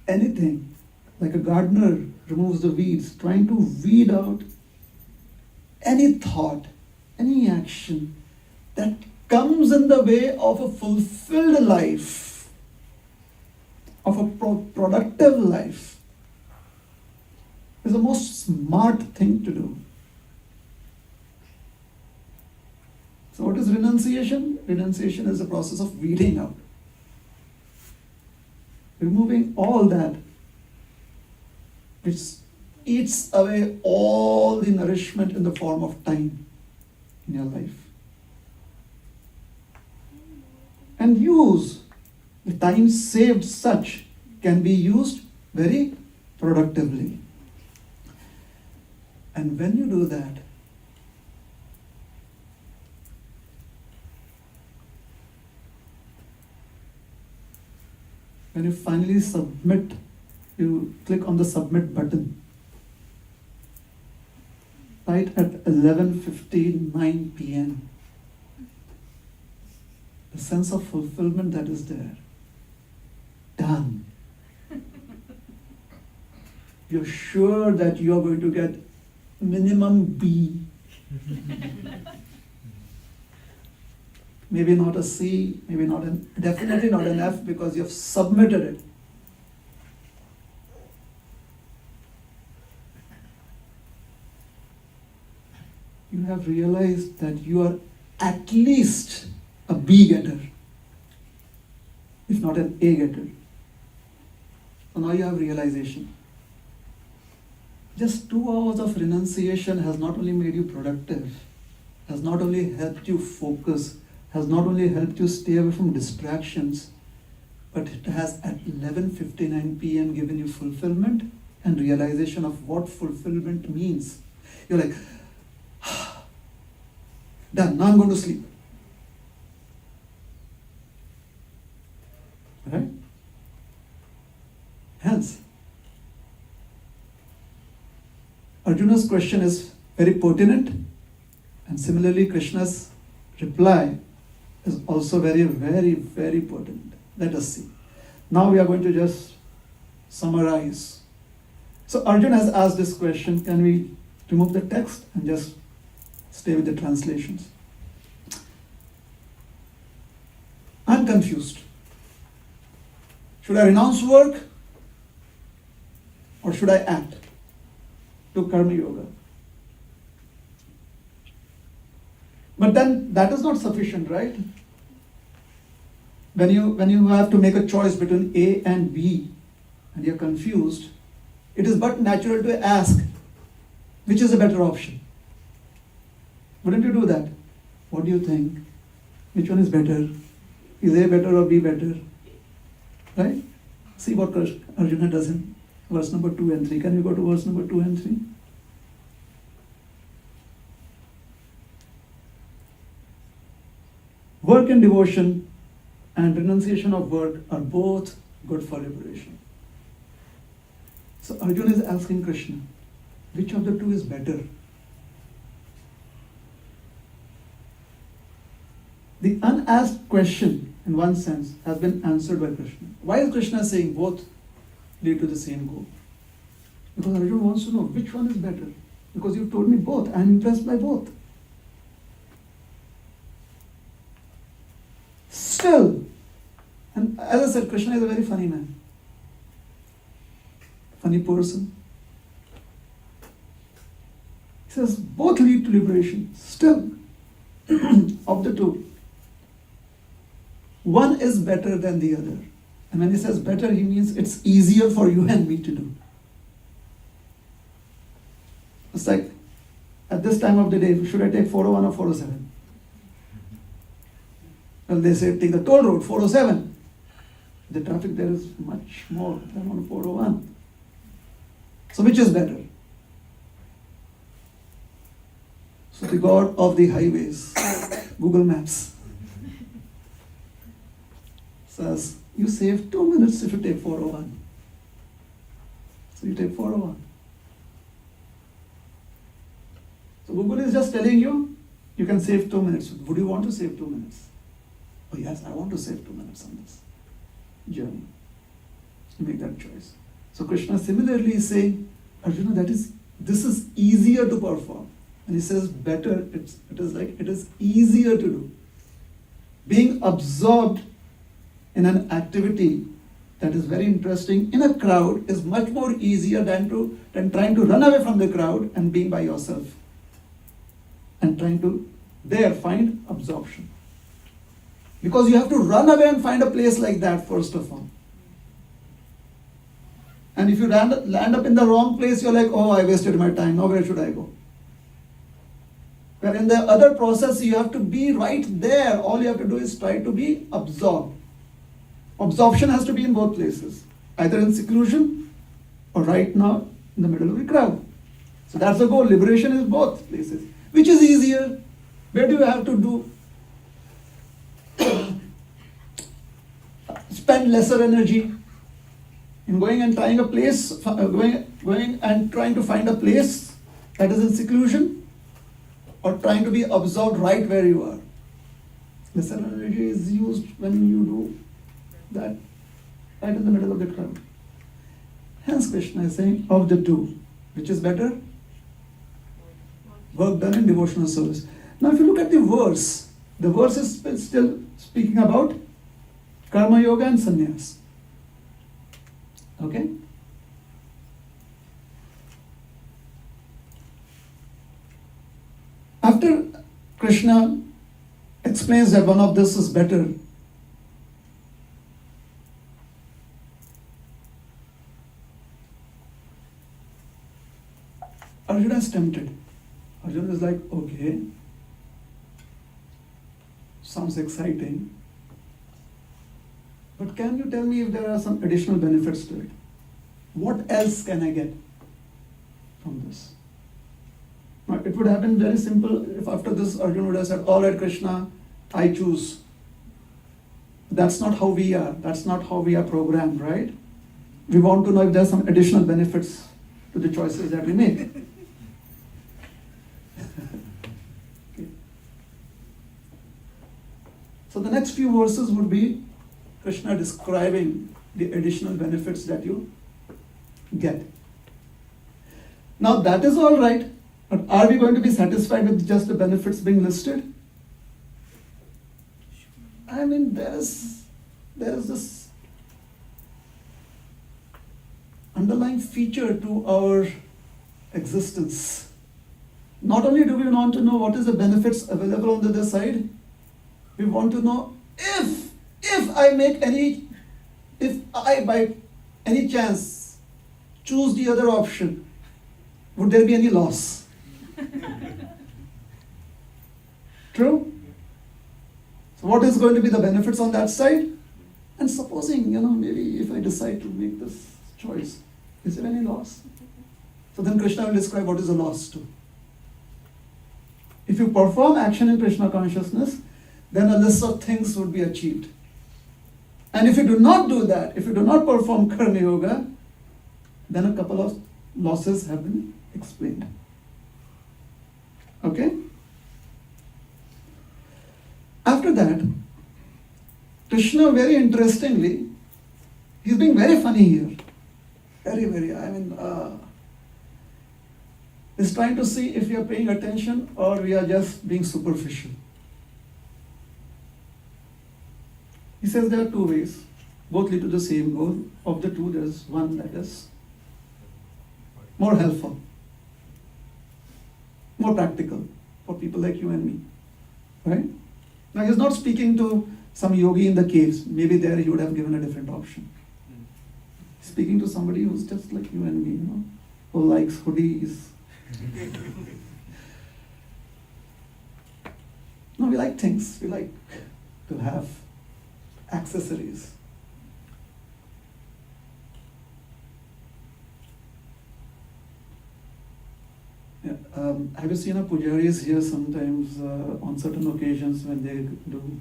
anything, like a gardener removes the weeds, trying to weed out any thought, any action that comes in the way of a fulfilled life, of a productive life, is the most smart thing to do. So what is renunciation? Renunciation is the process of weeding out. Removing all that which eats away all the nourishment in the form of time in your life. And use the time saved such can be used very productively. And when you do that, when you finally submit, you click on the submit button right at 11:59 p.m. The sense of fulfillment that is there. Done. You're sure that you're going to get minimum B. Maybe not a C, definitely not an F, because you've submitted it. You have realized that you are at least a B getter, if not an A getter. So now you have realization. Just 2 hours of renunciation has not only made you productive, has not only helped you focus, has not only helped you stay away from distractions, but it has at 11:59 p.m. given you fulfillment and realization of what fulfillment means. You're like, done, now I'm going to sleep. Right? Hence, Arjuna's question is very pertinent And similarly, Krishna's reply is also very, very, very pertinent. Let us see. Now we are going to just summarize. So Arjun has asked this question. Can we remove the text and just stay with the translations? I'm confused. Should I renounce work or should I act? To Karma Yoga. But then that is not sufficient, right? When you have to make a choice between A and B and you're confused, it is but natural to ask, which is a better option? Wouldn't you do that? What do you think? Which one is better? Is A better or B better? Right? See what Arjuna does in verse number 2 and 3. Can you go to verse number 2 and 3? Work and devotion and renunciation of work are both good for liberation. So Arjuna is asking Krishna, which of the two is better? The unasked question, in one sense, has been answered by Krishna. Why is Krishna saying both lead to the same goal? Because Arjuna wants to know which one is better. Because you told me both. I am impressed by both. Still, and as I said, Krishna is a very funny man. Funny person. He says both lead to liberation. Still, of the two, one is better than the other. And when he says better, he means it's easier for you and me to do. It's like, at this time of the day, should I take 401 or 407? Well, they say take the toll road, 407. The traffic there is much more than on 401. So which is better? So the God of the highways, Google Maps, says, you save 2 minutes if you take 401. So you take 401. So Google is just telling you, you can save 2 minutes. Would you want to save 2 minutes? Oh yes, I want to save 2 minutes on this journey. You make that choice. So Krishna similarly is saying, Arjuna, this is easier to perform. And he says better, it is easier to do. Being absorbed in an activity that is very interesting in a crowd is much more easier than trying to run away from the crowd and being by yourself. And trying to there find absorption. Because you have to run away and find a place like that first of all. And if you land up in the wrong place, you're like, oh, I wasted my time. Now where should I go? Where in the other process, you have to be right there. All you have to do is try to be absorbed. Absorption has to be in both places. Either in seclusion or right now in the middle of the crowd. So that's the goal. Liberation is both places. Which is easier? Where do you have to do? Spend lesser energy in going and trying a place, going and trying to find a place that is in seclusion, or trying to be absorbed right where you are. Lesser energy is used when you do that right in the middle of the crowd. Hence Krishna is saying, of the two, which is better? Work done in devotional service. Now if you look at the verse is still speaking about Karma Yoga and Sannyas. Okay? After Krishna explains that one of this is better, Arjuna is tempted. Arjuna is like, okay, sounds exciting, but can you tell me if there are some additional benefits to it? What else can I get from this? Now, it would have been very simple if after this Arjuna would have said, all right, Krishna, I choose. That's not how we are. That's not how we are programmed, right? We want to know if there are some additional benefits to the choices that we make. Okay. So the next few verses would be Krishna describing the additional benefits that you get. Now that is all right, but are we going to be satisfied with just the benefits being listed? I mean, there is this underlying feature to our existence. Not only do we want to know what is the benefits available on the other side, we want to know if I by any chance choose the other option, would there be any loss? True? So what is going to be the benefits on that side? And supposing, maybe if I decide to make this choice, is there any loss? So then Krishna will describe what is the loss too. If you perform action in Krishna consciousness, then a list of things would be achieved. And if you do not do that, if you do not perform Karma Yoga, then a couple of losses have been explained. Okay? After that, Krishna, very interestingly, he's being very funny here. He's trying to see if we are paying attention or we are just being superficial. He says there are two ways, both lead to the same goal. Of the two, there is one that is more helpful, more practical for people like you and me. Right? Now he's not speaking to some yogi in the caves. Maybe there he would have given a different option. He's speaking to somebody who's just like you and me, who likes hoodies. No, we like things. We like to have accessories. Yeah, have you seen pujaris here sometimes on certain occasions when they do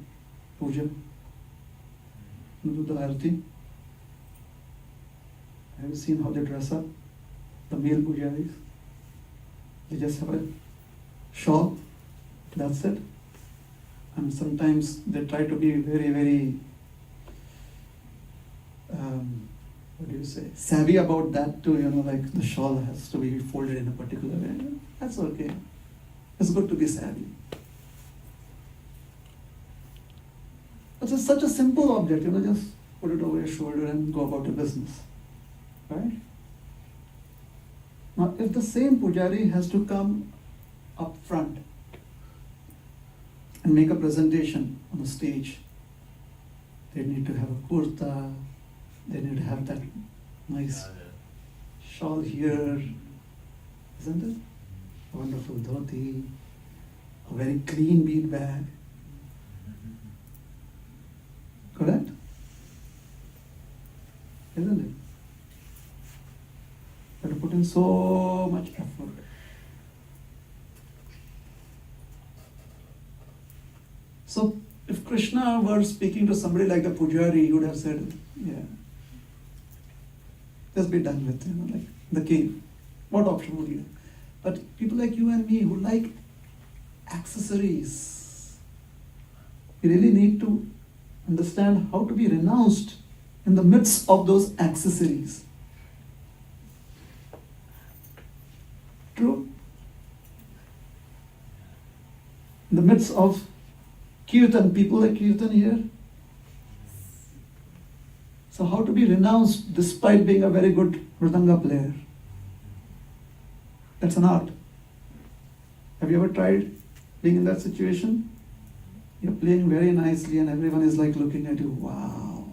puja? Do the arati? Have you seen how they dress up? The male pujaris? They just have a shawl, that's it. And sometimes they try to be very, very, savvy about that too, like the shawl has to be folded in a particular way. That's okay. It's good to be savvy. But it's such a simple object, just put it over your shoulder and go about your business. Right? Now, if the same pujari has to come up front and make a presentation on the stage, they need to have a kurta, they need to have that nice shawl here, isn't it? A wonderful dhoti, a very clean bead bag. Correct? Isn't it? You have to put in so much effort. So, if Krishna were speaking to somebody like the pujari, he would have said, yeah, just be done with, like the cave. What option would you have? But people like you and me who like accessories, we really need to understand how to be renounced in the midst of those accessories. True? In the midst of kirtan, people like kirtan here. So how to be renounced despite being a very good mridanga player? That's an art. Have you ever tried being in that situation? You're playing very nicely and everyone is like looking at you, wow.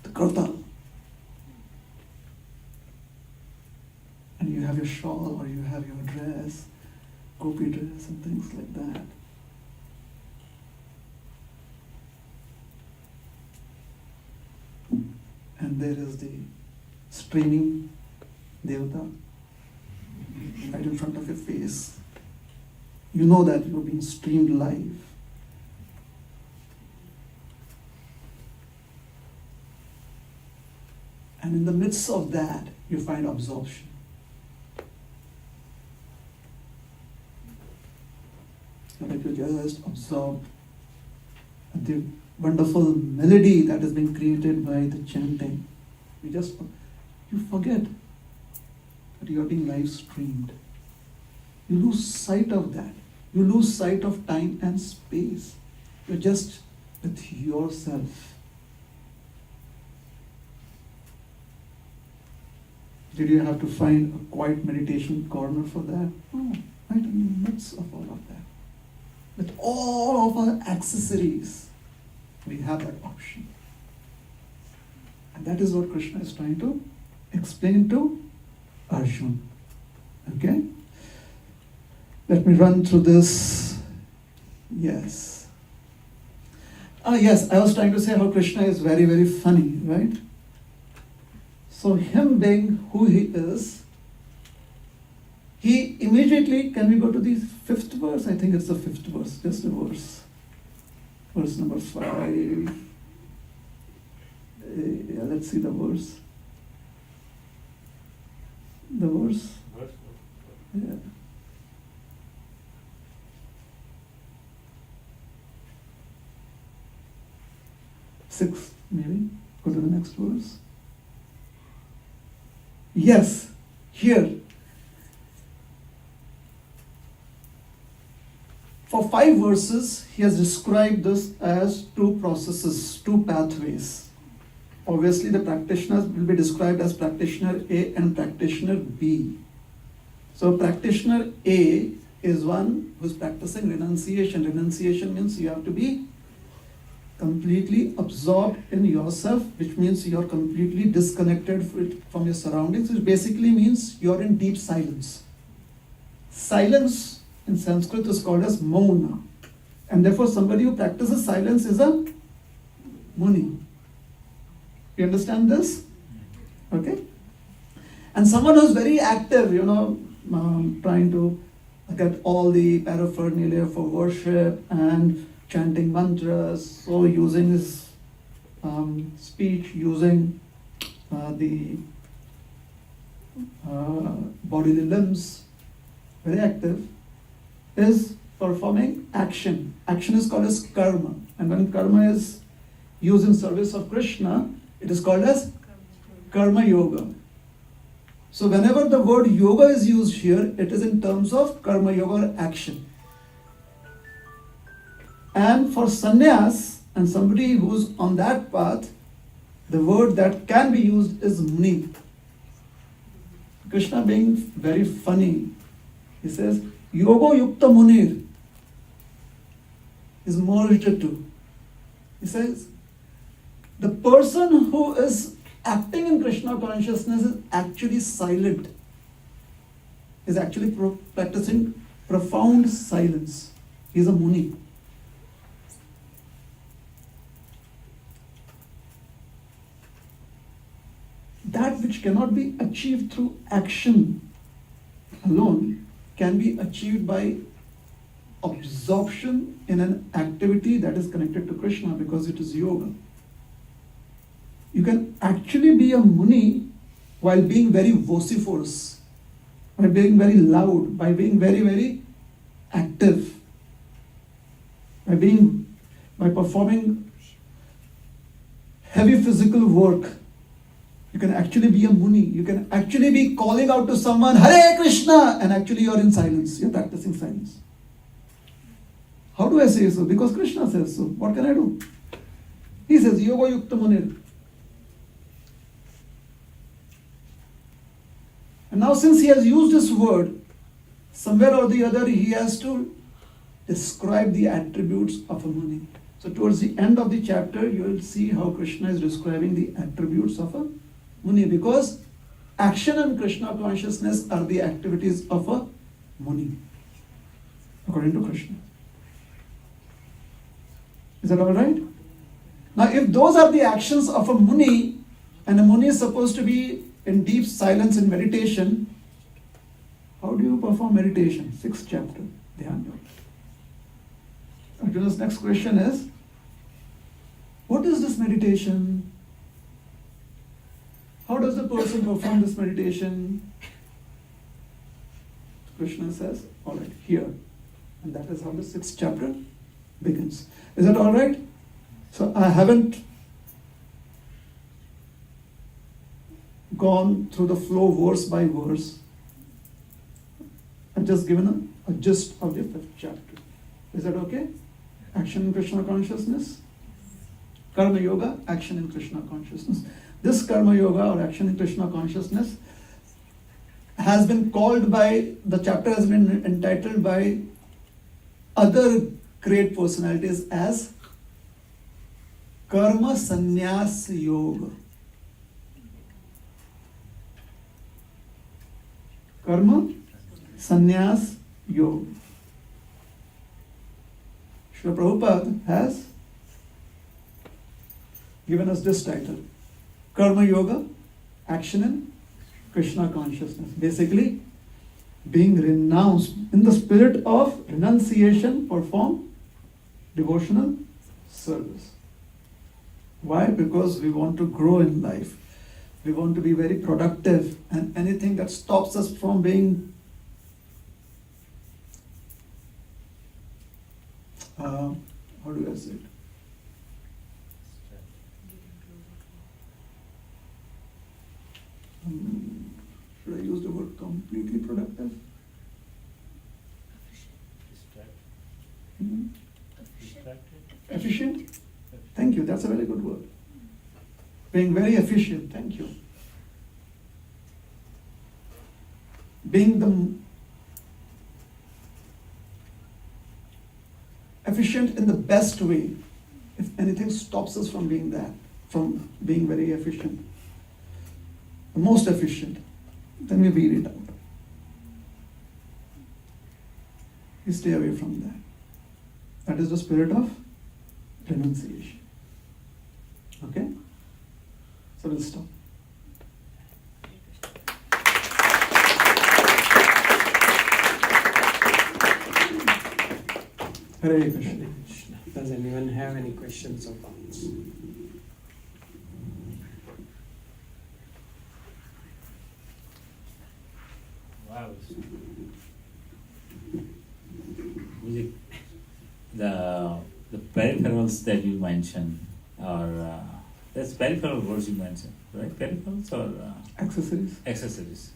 The kartal. And you have your shawl or you have your dress, gopi dress and things like that. And there is the streaming devata right in front of your face. You know that you're being streamed live. And in the midst of that, you find absorption. So that you just absorb the wonderful melody that has been created by the chanting. You forget that you are being live streamed. You lose sight of that. You lose sight of time and space. You're just with yourself. Did you have to find a quiet meditation corner for that? No, right in the midst of all of that. With all of our accessories, we have that option. And that is what Krishna is trying to explain to Arjuna. Okay? Let me run through this. Yes. Yes, I was trying to say how Krishna is very, very funny, right? So him being who he is, he immediately, can we go to the 5th verse? I think it's the 5th verse, just a verse. Verse number 5. Yeah, let's see the verse. The verse? Yeah. Six, maybe. Go to the next verse. Yes, here. For 5 verses, he has described this as 2 processes, 2 pathways. Obviously, the practitioners will be described as practitioner A and practitioner B. So, practitioner A is one who is practicing renunciation. Renunciation means you have to be completely absorbed in yourself, which means you are completely disconnected from your surroundings, which basically means you are in deep silence. Silence in Sanskrit is called as mauna, and therefore somebody who practices silence is a muni. You understand this? Okay? And someone who is very active, trying to get all the paraphernalia for worship and chanting mantras, so using his speech, using the bodily limbs, very active, is performing action. Action is called as karma. And when karma is used in service of Krishna, it is called as karma yoga. So whenever the word yoga is used here, it is in terms of karma yoga or action. And for sannyas and somebody who's on that path, the word that can be used is muni. Krishna being very funny, he says, Yoga Yukta Munir is merged to. He says, the person who is acting in Krishna consciousness is actually silent, is actually practicing profound silence. He is a Muni. That which cannot be achieved through action alone can be achieved by absorption in an activity that is connected to Krishna, because it is yoga. You can actually be a Muni while being very vociferous, by being very loud, by being very, very active, by performing heavy physical work. You can actually be a Muni. You can actually be calling out to someone, Hare Krishna, and actually you're in silence. You're practicing silence. How do I say so? Because Krishna says so. What can I do? He says, Yoga Yukta Munir. And now since he has used this word, somewhere or the other he has to describe the attributes of a Muni. So towards the end of the chapter, you will see how Krishna is describing the attributes of a Muni, because action and Krishna consciousness are the activities of a Muni, according to Krishna. Is that all right? Now, if those are the actions of a Muni, and a Muni is supposed to be in deep silence and meditation, how do you perform meditation? 6th chapter, Dhyan Yoga. Arjuna's next question is, what is this meditation? How does the person perform this meditation? Krishna says, all right, here. And that is how the 6th chapter begins. Is that all right? So I haven't gone through the flow verse by verse. I've just given a gist of the 5th chapter. Is that okay? Action in Krishna consciousness. Karma Yoga, action in Krishna consciousness. This Karma Yoga or action in Krishna consciousness has been called by, the chapter has been entitled by other great personalities as Karma Sannyas Yoga. Karma Sannyas Yoga. Srila Prabhupada has given us this title, Karma Yoga, action in Krishna consciousness. Basically, being renounced in the spirit of renunciation, perform devotional service. Why? Because we want to grow in life. We want to be very productive, and anything that stops us from being how do I say it? Should I use the word completely productive? Hmm? Efficient? Thank you, that's a very good word. Being very efficient, thank you. Being the efficient in the best way. If anything stops us from being that, from being very efficient, the most efficient, then we weed it out. We stay away from that. That is the spirit of renunciation. Okay? So we'll stop. Hare Krishna. Hare Krishna. Does anyone have any questions or comments? Wow. The peripherals that you mentioned are that's peripheral words you mentioned, right? Peripherals or accessories.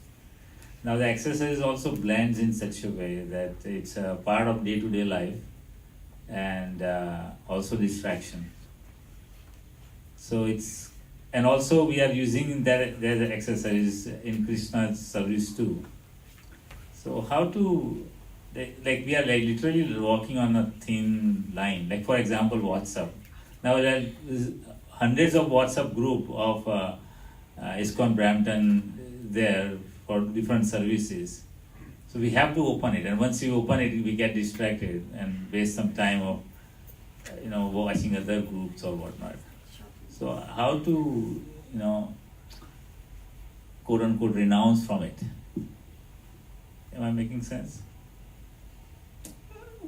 Now the accessories also blends in such a way that it's a part of day-to-day life and also distraction. So it's, and also we are using that the accessories in Krishna's service too. So how to, like we are like literally walking on a thin line. Like for example, WhatsApp. Now there are hundreds of WhatsApp group of ISKCON Brampton there for different services. So we have to open it, and once you open it, we get distracted and waste some time of watching other groups or whatnot. So how to quote unquote renounce from it? Am I making sense?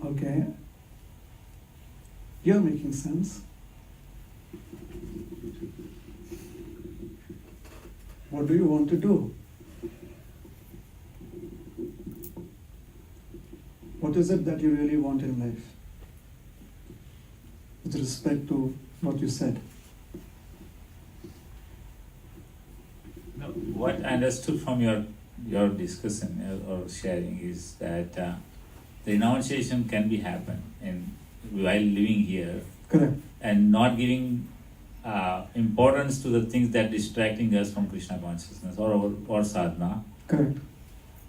Okay. You're making sense. What do you want to do? What is it that you really want in life? With respect to what you said. No, what I understood from your discussion or sharing is that the renunciation can be happen while living here. Correct. And not giving importance to the things that distracting us from Krishna consciousness or sadhana. Correct.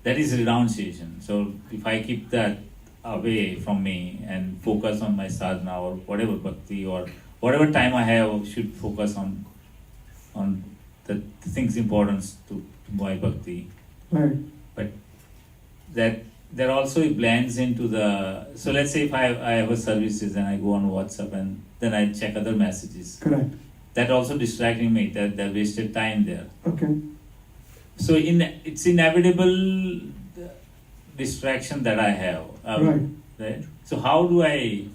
That is renunciation. So if I keep that away from me and focus on my sadhana or whatever bhakti or whatever time I have, should focus on the things important to my bhakti. Right. But that also blends into the, so let's say if I have a services and I go on WhatsApp and then I check other messages. Correct. That also distracting me, that wasted time there. Okay. So it's inevitable distraction that I have. Right. So how do I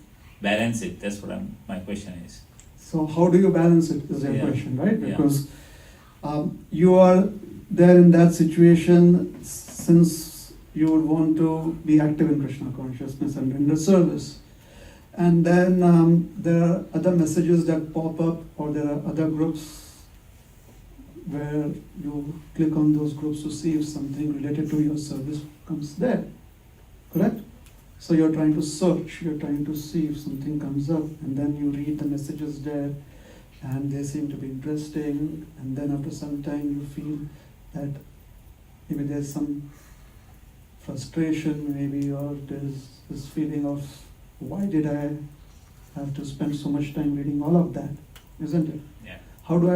balance it? That's what my question is. So how do you balance it is your question, right? Yeah. Because you are there in that situation since you would want to be active in Krishna consciousness and render service. And then there are other messages that pop up, or there are other groups where you click on those groups to see if something related to your service comes there. Correct? So you're trying to search, you're trying to see if something comes up, and then you read the messages there, and they seem to be interesting, and then after some time you feel that maybe there's some frustration, maybe, or there's this feeling of, why did I have to spend so much time reading all of that, isn't it? Yeah. How do I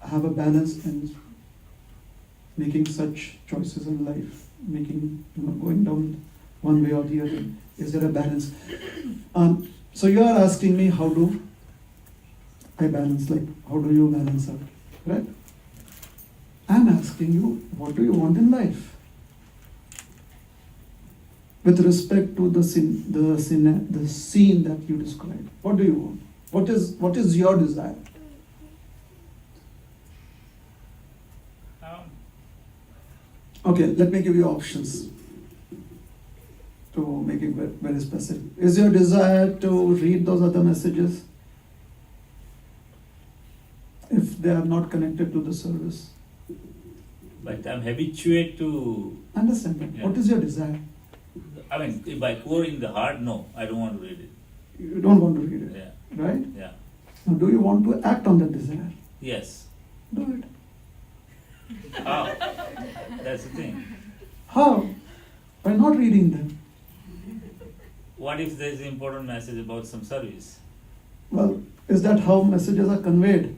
have a balance in making such choices in life, going down one way or the other? Is there a balance? So you are asking me, how do I balance? Like, how do you balance out? Right? I'm asking you, what do you want in life? With respect to the scene that you described, what do you want? What is your desire? Okay, let me give you options to make it very specific. Is your desire to read those other messages if they are not connected to the service? But I'm habituated to. Understand that. Yeah. What is your desire? I mean, if by core in the heart, no, I don't want to read it. You don't want to read it, Yeah. right? Yeah. Now, do you want to act on that desire? Yes. Do it. How? That's the thing. How? By not reading them. What if there's an important message about some service? Well, is that how messages are conveyed?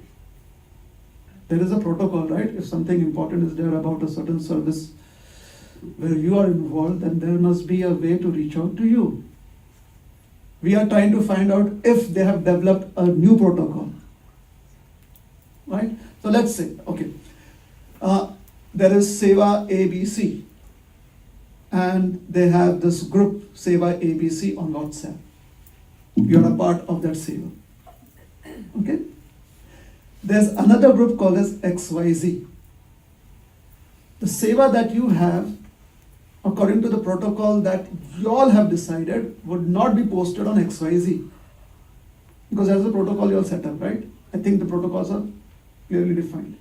There is a protocol, right? If something important is there about a certain service where you are involved, then there must be a way to reach out to you. We are trying to find out if they have developed a new protocol. Right? So let's say, okay, there is Seva ABC, and they have this group Seva ABC on WhatsApp. You are a part of that Seva. Okay? There's another group called as XYZ. The Seva that you have, according to the protocol that you all have decided, would not be posted on XYZ. Because that's the protocol you all set up, right? I think the protocols are clearly defined.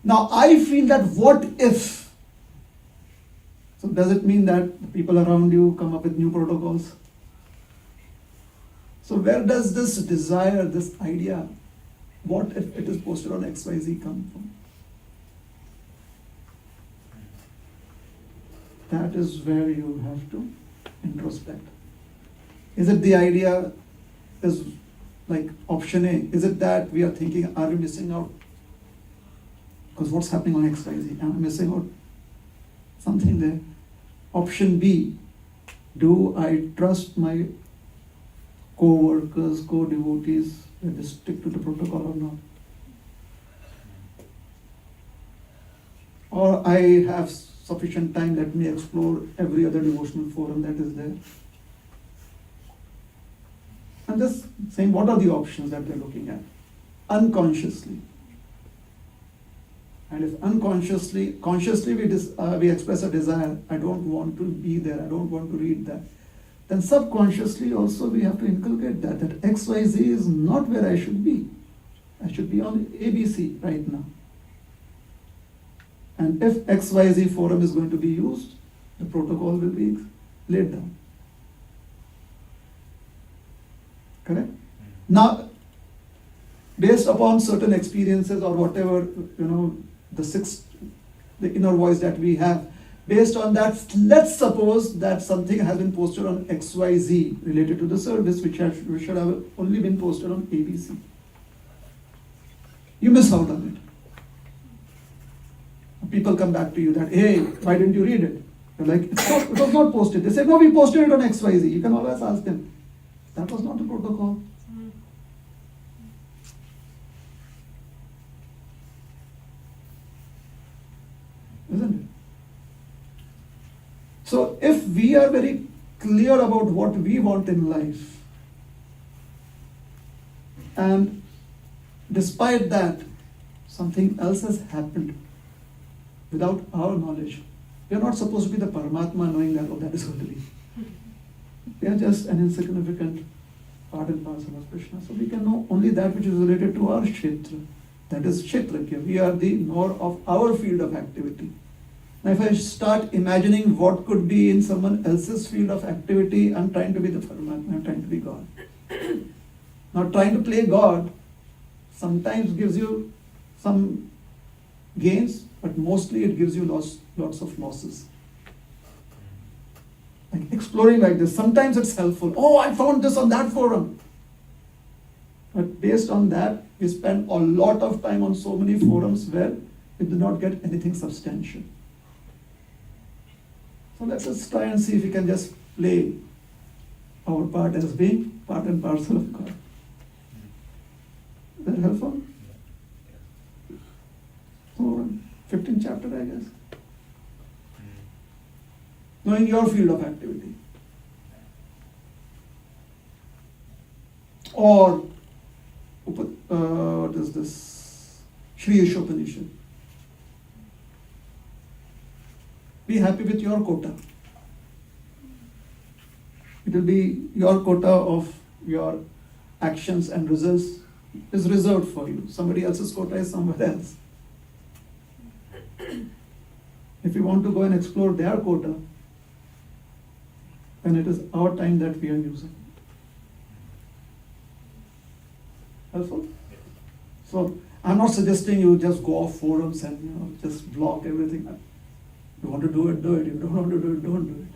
Now, I feel that what if? So does it mean that the people around you come up with new protocols? So where does this desire, this idea, what if it is posted on XYZ come from? That is where you have to introspect. Is it the idea is like option A? Is it that we are thinking, are we missing out? Because what's happening on XYZ? Am I missing out something there? Option B, do I trust my co-workers, co-devotees, that they stick to the protocol or not? Or I have sufficient time, let me explore every other devotional forum that is there. I'm just saying, what are the options that we're looking at? Unconsciously. And if consciously we express a desire, I don't want to be there, I don't want to read that, then subconsciously also we have to inculcate that XYZ is not where I should be. I should be on ABC right now. And if XYZ forum is going to be used, the protocol will be laid down. Correct? Now, based upon certain experiences or whatever, the inner voice that we have, based on that, let's suppose that something has been posted on XYZ related to the service, which should have only been posted on ABC. You miss out on it. People come back to you that, hey, why didn't you read it? You're like, it was not posted. They say, no, we posted it on XYZ. You can always ask them. That was not the protocol. Isn't it? So if we are very clear about what we want in life, and despite that, something else has happened without our knowledge. We are not supposed to be the Paramatma knowing that, oh, that is going to be. We are just an insignificant part and parcel of Krishna. So we can know only that which is related to our Kshetra. That is Kshetrakya. We are the knower of our field of activity. Now if I start imagining what could be in someone else's field of activity, I'm trying to be the Paramatma, I'm trying to be God. Now trying to play God sometimes gives you some gains, but mostly it gives you lots of losses. Like exploring like this, sometimes it's helpful. Oh, I found this on that forum. But based on that, we spend a lot of time on so many forums where we do not get anything substantial. So let's just try and see if we can just play our part as being part and parcel of God. Is that helpful? So, 15th chapter, I guess. Knowing your field of activity. Or, what is this? Shri Ishopanishad. Be happy with your quota. It will be your quota of your actions and results is reserved for you. Somebody else's quota is somewhere else. If we want to go and explore their quota, then it is our time that we are using. Helpful? So I'm not suggesting you just go off forums and just block everything. You want to do it, do it. If you don't want to do it, don't do it.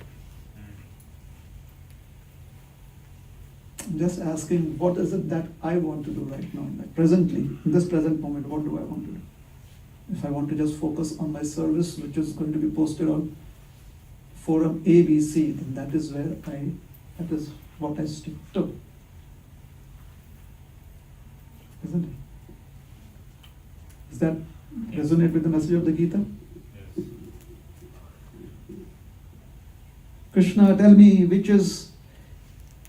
I'm just asking, what is it that I want to do right now? Like presently, in this present moment, what do I want to do? If I want to just focus on my service, which is going to be posted on forum ABC, then that is what I stick to. Isn't it? Does that resonate with the message of the Gita? Yes. Krishna, tell me which is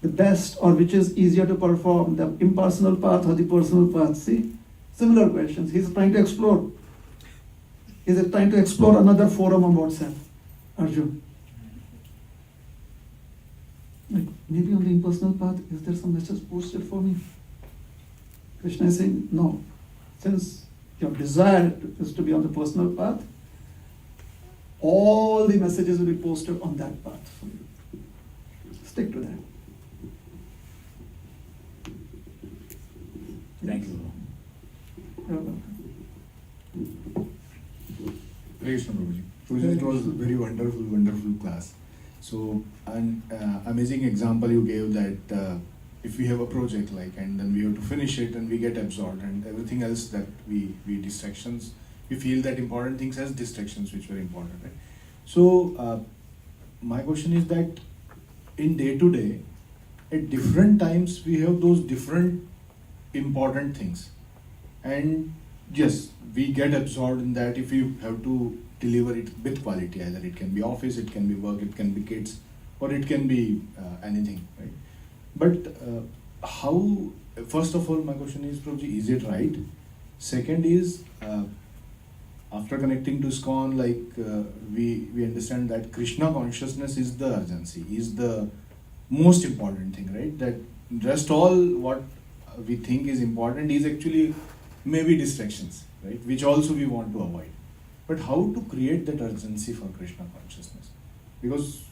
the best or which is easier to perform, the impersonal path or the personal path? See? Similar questions. He's trying to explore. He's trying to explore another forum on WhatsApp. Arjun. Like maybe on the impersonal path, is there some message posted for me? Krishna is saying, no. Since your desire is to be on the personal path, all the messages will be posted on that path for you. Stick to that. Thank you. You're welcome. Krishna Prabhuji. Prabhuji, it was a very wonderful class. So, an amazing example you gave that if we have a project and then we have to finish it and we get absorbed and everything else that we distractions, we feel that important things as distractions which were important, right? So, my question is that in day to day, at different times we have those different important things, and yes, we get absorbed in that if you have to deliver it with quality. Either it can be office, it can be work, it can be kids, or it can be anything, right? But how, first of all, my question is, Prabhuji, is it right? Second is, after connecting to ISKCON, we understand that Krishna consciousness is the urgency, is the most important thing, right? That just all what we think is important is actually maybe distractions, right? Which also we want to avoid. But how to create that urgency for Krishna consciousness? Because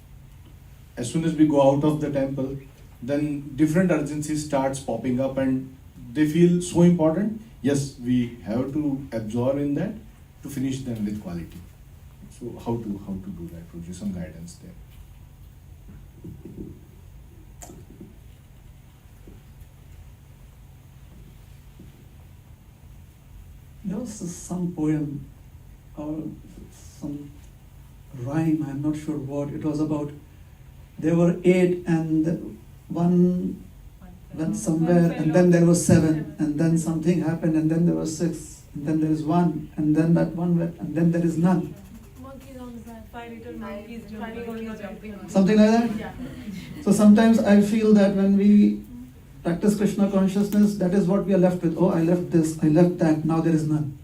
as soon as we go out of the temple, then different urgencies starts popping up and they feel so important. Yes, we have to absorb in that to finish them with quality. So how to do that? Prabhuji, some guidance there. There was some poem or some rhyme, I'm not sure what. It was about there were 8 and one went somewhere and then there was 7 and then something happened and then there was 6 and then there is 1 and then that one went and then there is none. Monkeys on the side. 5 little monkeys jumping. Something like that? Yeah. So sometimes I feel that when we practice Krishna consciousness, that is what we are left with. Oh, I left this, I left that, now there is none.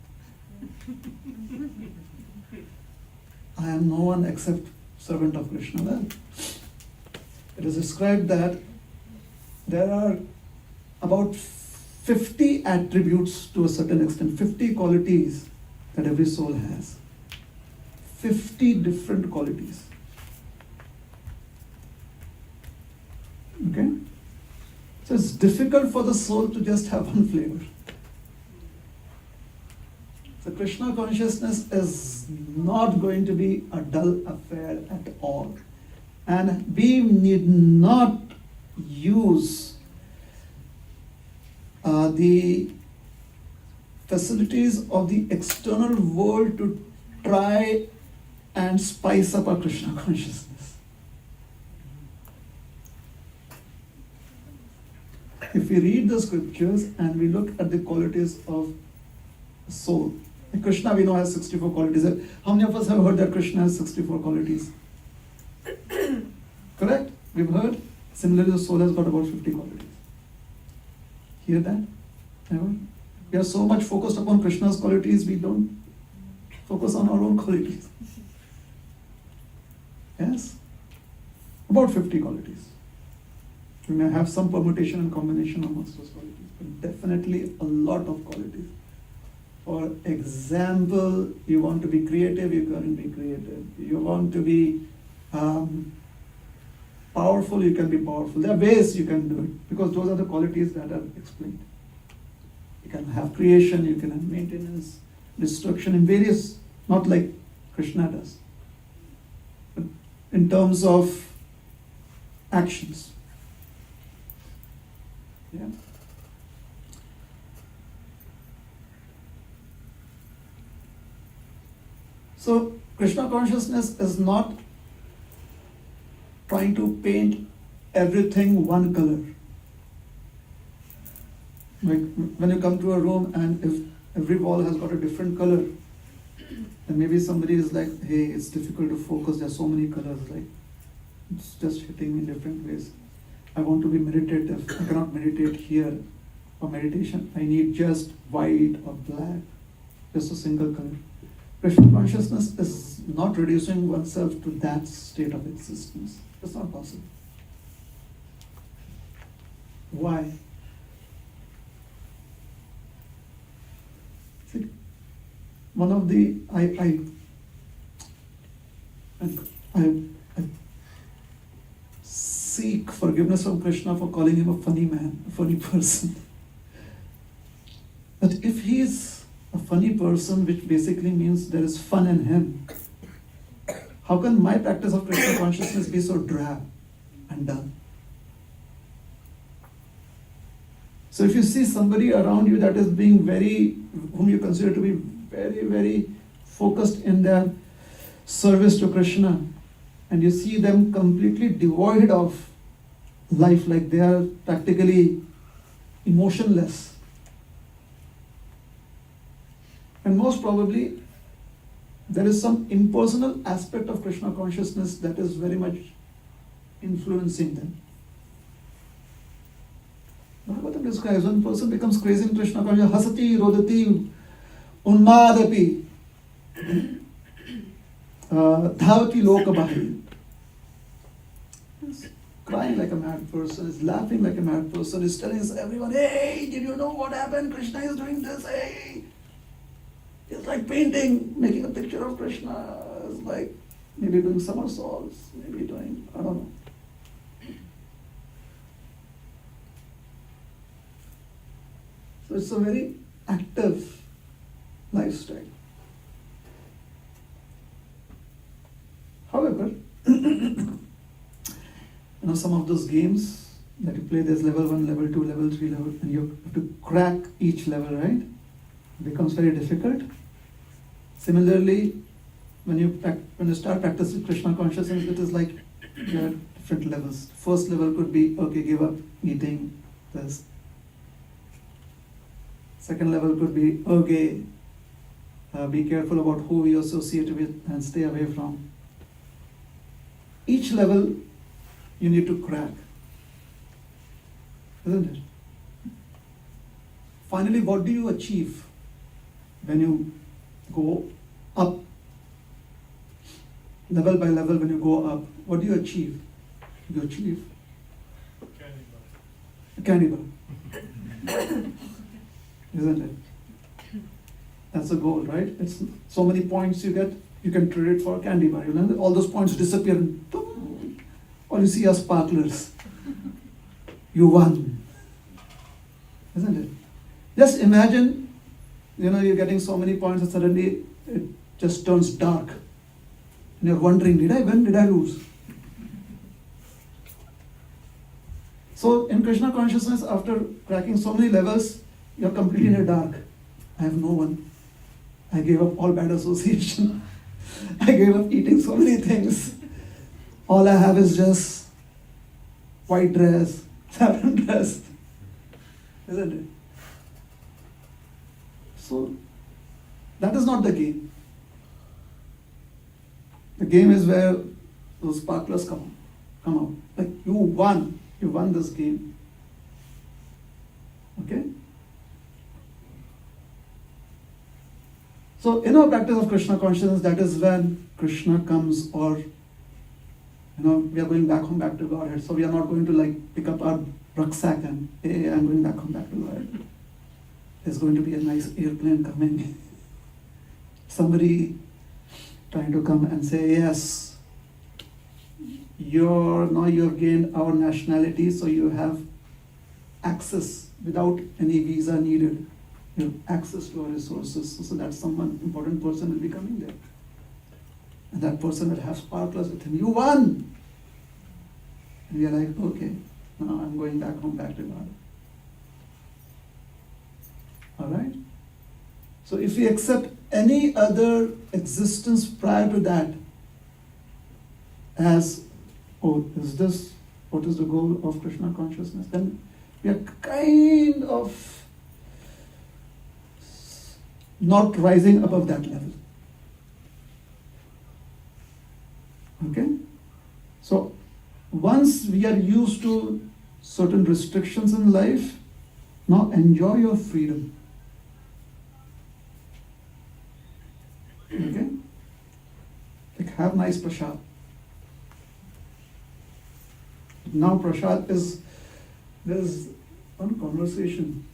I am no one except servant of Krishna. Well, it is described that there are about 50 attributes to a certain extent, 50 qualities that every soul has. 50 different qualities. Okay? So it's difficult for the soul to just have one flavor. So Krishna consciousness is not going to be a dull affair at all. And we need not use the facilities of the external world to try and spice up our Krishna consciousness. If we read the scriptures and we look at the qualities of soul, Krishna we know has 64 qualities. How many of us have heard that Krishna has 64 qualities? Correct? We've heard. Similarly, the soul has got about 50 qualities. Hear that? Never? We are so much focused upon Krishna's qualities, we don't focus on our own qualities. Yes? About 50 qualities. We may have some permutation and combination amongst those qualities, but definitely a lot of qualities. For example, you want to be creative, you can be creative. You want to be powerful, you can be powerful. There are ways you can do it, because those are the qualities that are explained. You can have creation, you can have maintenance, destruction in various, not like Krishna does, but in terms of actions. Yeah. So Krishna consciousness is not trying to paint everything one color. Like when you come to a room and if every wall has got a different color, then maybe somebody is like, hey, it's difficult to focus, there's so many colors, like it's just hitting in different ways. I want to be meditative, I cannot meditate here for meditation. I need just white or black, just a single color. Krishna consciousness is not reducing oneself to that state of existence. It's not possible. Why? See, one of the I seek forgiveness from Krishna for calling him a funny man, a funny person. But if he is a funny person, which basically means there is fun in him, how can my practice of Krishna consciousness be so drab and dull? So if you see somebody around you that is being whom you consider to be very, very focused in their service to Krishna, and you see them completely devoid of life, like they are practically emotionless, and most probably there is some impersonal aspect of Krishna consciousness that is very much influencing them. Bhagavatam describes one person becomes crazy in Krishna consciousness, hasati, rodati, unmadapi, dhavati lokabahi. He's crying like a mad person, is laughing like a mad person, is telling everyone, hey, did you know what happened? Krishna is doing this, hey. It's like painting, making a picture of Krishna. It's like maybe doing somersaults, maybe doing, I don't know. So it's a very active lifestyle. However, some of those games that you play, there's level 1, level 2, level 3, level, and you have to crack each level, right? It becomes very difficult. Similarly, when you start practicing Krishna consciousness, it is like there are different levels. First level could be, okay, give up eating this. Second level could be, okay, be careful about who you associate with and stay away from. Each level you need to crack, isn't it? Finally, what do you achieve when you go up level by level, when you go up, what do you achieve? You achieve a candy bar. Isn't it? That's the goal, right? It's so many points you get, you can trade it for a candy bar. You know, all those points disappear and boom, all you see are sparklers. You won. Isn't it? Just imagine, you're getting so many points and suddenly it just turns dark. And you're wondering, did I win? Did I lose? So in Krishna consciousness, after cracking so many levels, you're completely in the dark. I have no one. I gave up all bad association. I gave up eating so many things. All I have is just white dress, saffron dress. Isn't it? So that is not the game. The game is where those sparklers come out. Like you won this game. Okay? So in our practice of Krishna consciousness, that is when Krishna comes, or we are going back home, back to Godhead. So we are not going to pick up our rucksack and, hey, I'm going back home, back to Godhead. There's going to be a nice airplane coming. Somebody trying to come and say, yes, now you have gained our nationality, so you have access without any visa needed. You have access to our resources, so that someone, important person will be coming there. And that person will have sparklers with him. You won! And we are like, okay, now I'm going back home, back to God. Alright? So if we accept any other existence prior to that as, is this what is the goal of Krishna consciousness? Then we are kind of not rising above that level. Okay? So once we are used to certain restrictions in life, now enjoy your freedom. Okay? Have nice prasad. Now prasad there's one conversation.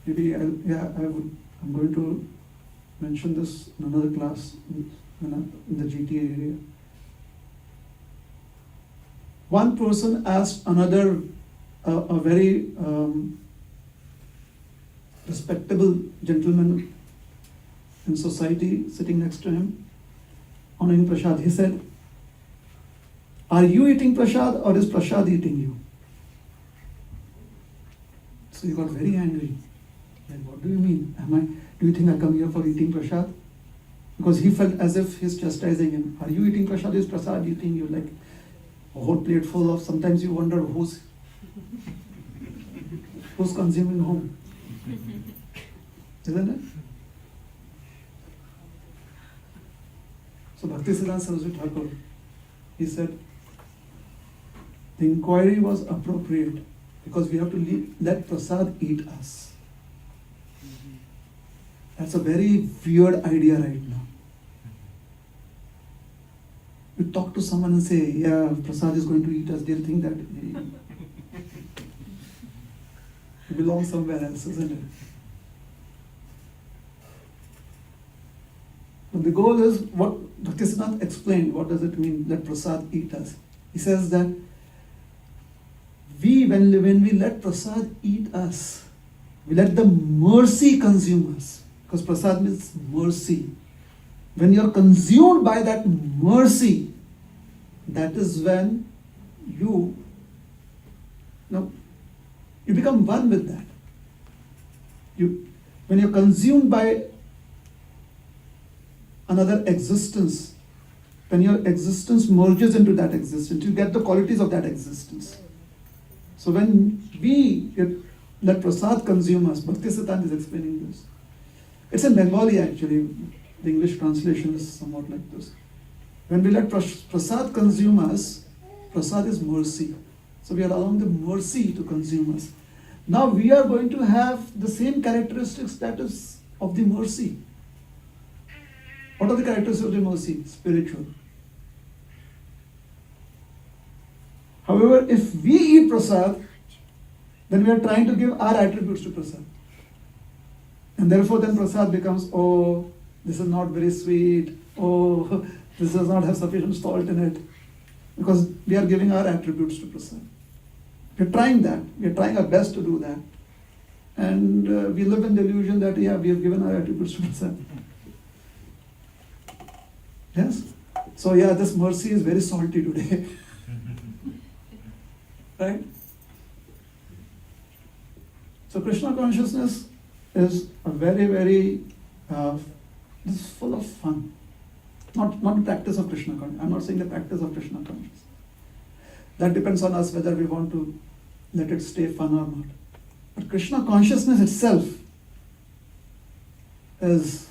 Maybe I'm going to mention this in another class in the GTA area. One person asked another, a very respectable gentleman in society sitting next to him, on eating prasad. He said, are you eating prasad or is prasad eating you? So he got very angry. Like, what do you mean? Do you think I come here for eating prasad? Because he felt as if he's chastising him. Are you eating prasad? Is prasad eating you? Like a whole plate full of, sometimes you wonder who's consuming home. Isn't it? So Bhaktisiddhanta Saraswati Thakur, he said, the inquiry was appropriate because we have to let prasad eat us. That's a very weird idea right now. You talk to someone and say, yeah, prasad is going to eat us, they'll think that you belong somewhere else, isn't it? But the goal is, what Bhaktisiddhanta explained, what does it mean, let prasad eat us? He says that when we let prasad eat us, we let the mercy consume us. Because prasad means mercy. When you're consumed by that mercy, that is when you become one with that. When you're consumed by another existence, when your existence merges into that existence, you get the qualities of that existence. So when we let prasad consume us, Bhaktisiddhanta is explaining this. It's in Bengali actually, the English translation is somewhat like this. When we let prasad consume us, prasad is mercy. So we are allowing the mercy to consume us. Now we are going to have the same characteristics that is of the mercy. What are the characteristics of the mercy? Spiritual. However, if we eat prasad, then we are trying to give our attributes to prasad. And therefore then prasad becomes, oh, this is not very sweet, oh, this does not have sufficient salt in it. Because we are giving our attributes to prasad. We are trying that. We are trying our best to do that. And we live in the illusion that, yeah, we have given our attributes to prasad. Yes? So yeah, this mercy is very salty today. Right? So Krishna consciousness is a very, very, it's full of fun. Not the practice of Krishna consciousness. I'm not saying the practice of Krishna consciousness. That depends on us whether we want to let it stay fun or not. But Krishna consciousness itself is,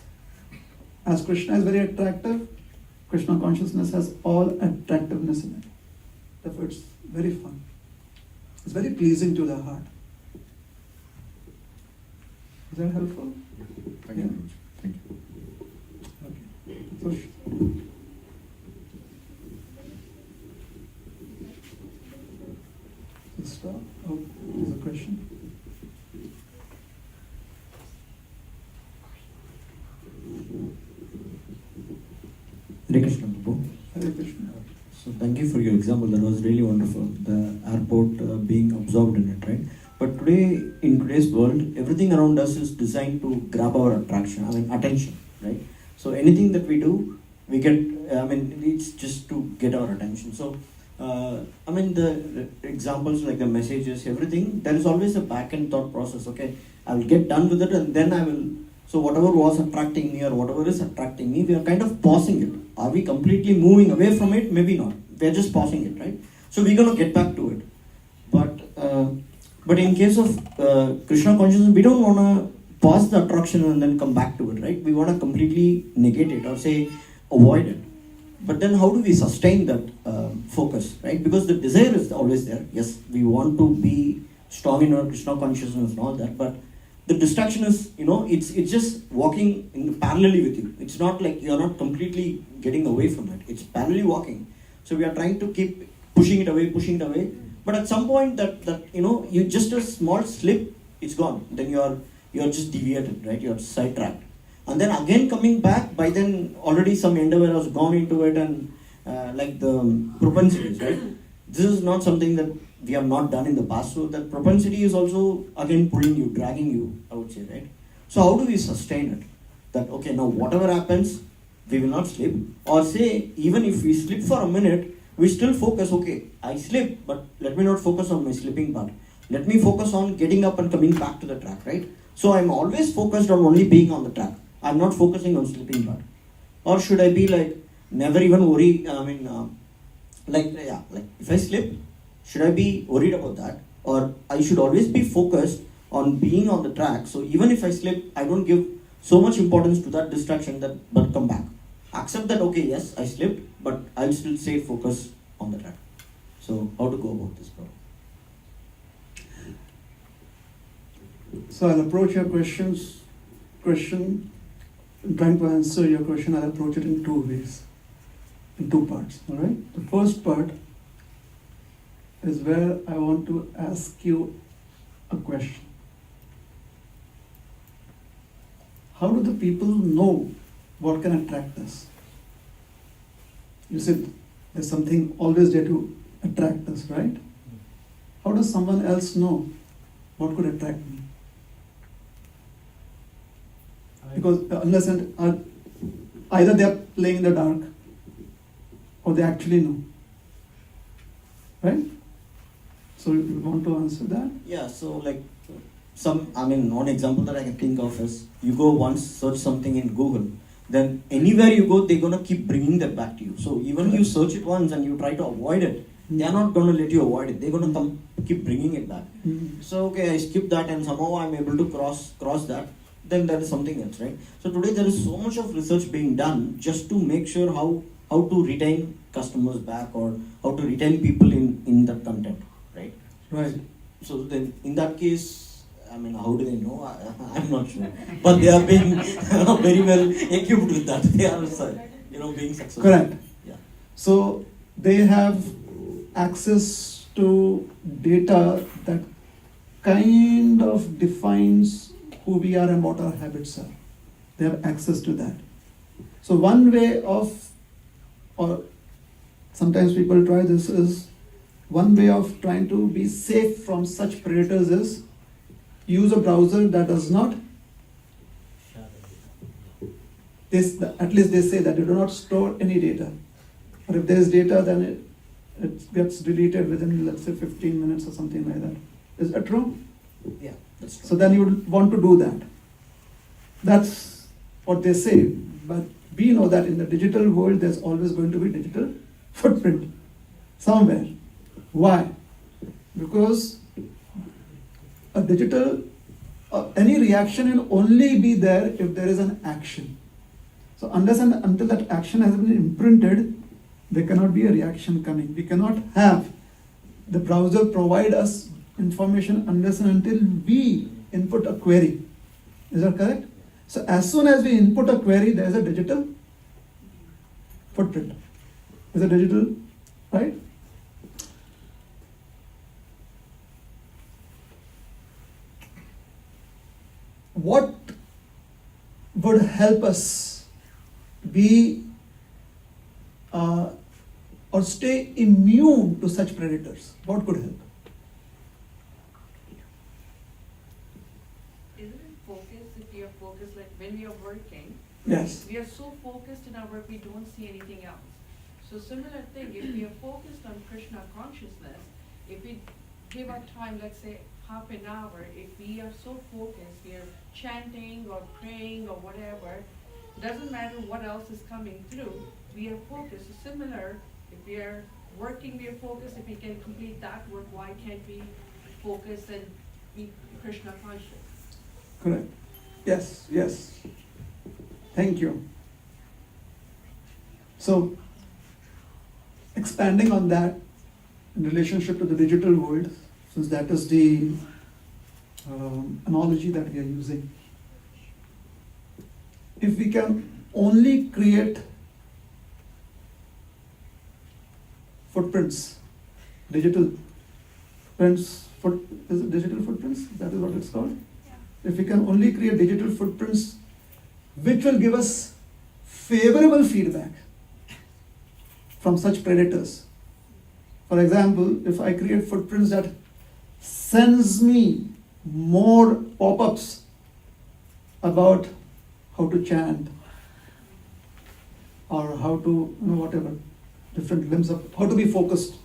as Krishna is very attractive, Krishna consciousness has all attractiveness in it. Therefore it's very fun. It's very pleasing to the heart. Is that helpful? Thank you, Prabhuji. Thank you. Okay. So, stop. Oh, there's a question. Hare Krishna, Prabhu. Hare Krishna. So thank you for your example. That was really wonderful. The airport being absorbed in it, right? But today, in today's world, everything around us is designed to grab our attention, right? So anything that we do, we get. It's just to get our attention. So, the examples like the messages, everything. There is always a back-end thought process. Okay, I will get done with it, and then I will. So whatever was attracting me or whatever is attracting me, we are kind of pausing it. Are we completely moving away from it? Maybe not. We are just pausing it, right? So we're going to get back to it. But in case of Krishna consciousness, we don't want to pause the attraction and then come back to it, right? We want to completely negate it or say avoid it. But then how do we sustain that focus, right? Because the desire is always there. Yes, we want to be strong in our Krishna consciousness and all that, but the distraction is, it's just walking in parallelly with you. It's not like you're not completely getting away from it. It's parallelly walking. So we are trying to keep pushing it away. But at some point that you just a small slip, it's gone. Then you're just deviated, right? You're sidetracked. And then again coming back, by then already some endeavor has gone into it, and like the propensities, right? This is not something that we have not done in the past. So that propensity is also again pulling you, dragging you, I would say, right? So how do we sustain it? That, okay, now whatever happens, we will not slip. Or say, even if we slip for a minute, we still focus, okay, I slip, but let me not focus on my slipping part. Let me focus on getting up and coming back to the track, right? So I'm always focused on only being on the track. I'm not focusing on slipping part. Or should I be like, never even worry, if I slip, should I be worried about that? Or I should always be focused on being on the track. So even if I slip, I don't give so much importance to that distraction but come back. Accept that, okay, yes, I slipped, but I'll still stay focused on the track. So how to go about this problem? So I'll approach your question, trying to answer your question, I'll approach it in two ways, in two parts, all right? The first part is where I want to ask you a question. How do the people know what can attract us? You said there's something always there to attract us, right? How does someone else know what could attract me? Because unless either they are playing in the dark or they actually know, right? So you want to answer that? Yeah, so like one example that I can think of is you go once search something in Google, then anywhere you go, they're going to keep bringing that back to you. So even you search it once and you try to avoid it, they're not going to let you avoid it. They're going to keep bringing it back. So okay, I skip that and somehow I'm able to cross that. Then that is something else, right? So today there is so much of research being done just to make sure how to retain customers back or how to retain people in that content, right? Right. So then in that case, I mean, how do they know? I'm not sure. But they are being very well equipped with that. They are, being successful. Correct. Yeah. So they have access to data that kind of defines who we are and what our habits are. They have access to that. So one way of, or sometimes people try this, is one way of trying to be safe from such predators is use a browser that does not, at least they say that they do not store any data. Or if there is data, then it gets deleted within, let's say, 15 minutes or something like that. Is that true? Yeah, that's true. So then you would want to do that. That's what they say. But we know that in the digital world, there's always going to be digital footprint somewhere. Why? Because a digital, any reaction will only be there if there is an action. So unless and until that action has been imprinted, there cannot be a reaction coming. We cannot have the browser provide us information unless and until we input a query. Is that correct? So as soon as we input a query, there is a digital footprint. Is a digital, right? What would help us be or stay immune to such predators? What could help? Isn't it focus? If we are focused, like when we are working, Yes. we are so focused in our work, we don't see anything else. So similar thing, if we are focused on Krishna consciousness, if we give our time, let's say half an hour, if we are so focused, we are chanting or praying or whatever, doesn't matter what else is coming through, we are focused. So similar, if we are working, we are focused. If we can complete that work, why can't we focus and be Krishna conscious? Correct. Yes, yes. Thank you. So, expanding on that in relationship to the digital world, since that is the analogy that we are using, if we can only create footprints, digital prints, is it digital footprints? That is what it's called? If we can only create digital footprints which will give us favorable feedback from such predators. For example, if I create footprints that sends me more pop-ups about how to chant or how to, whatever, different limbs of, how to be focused.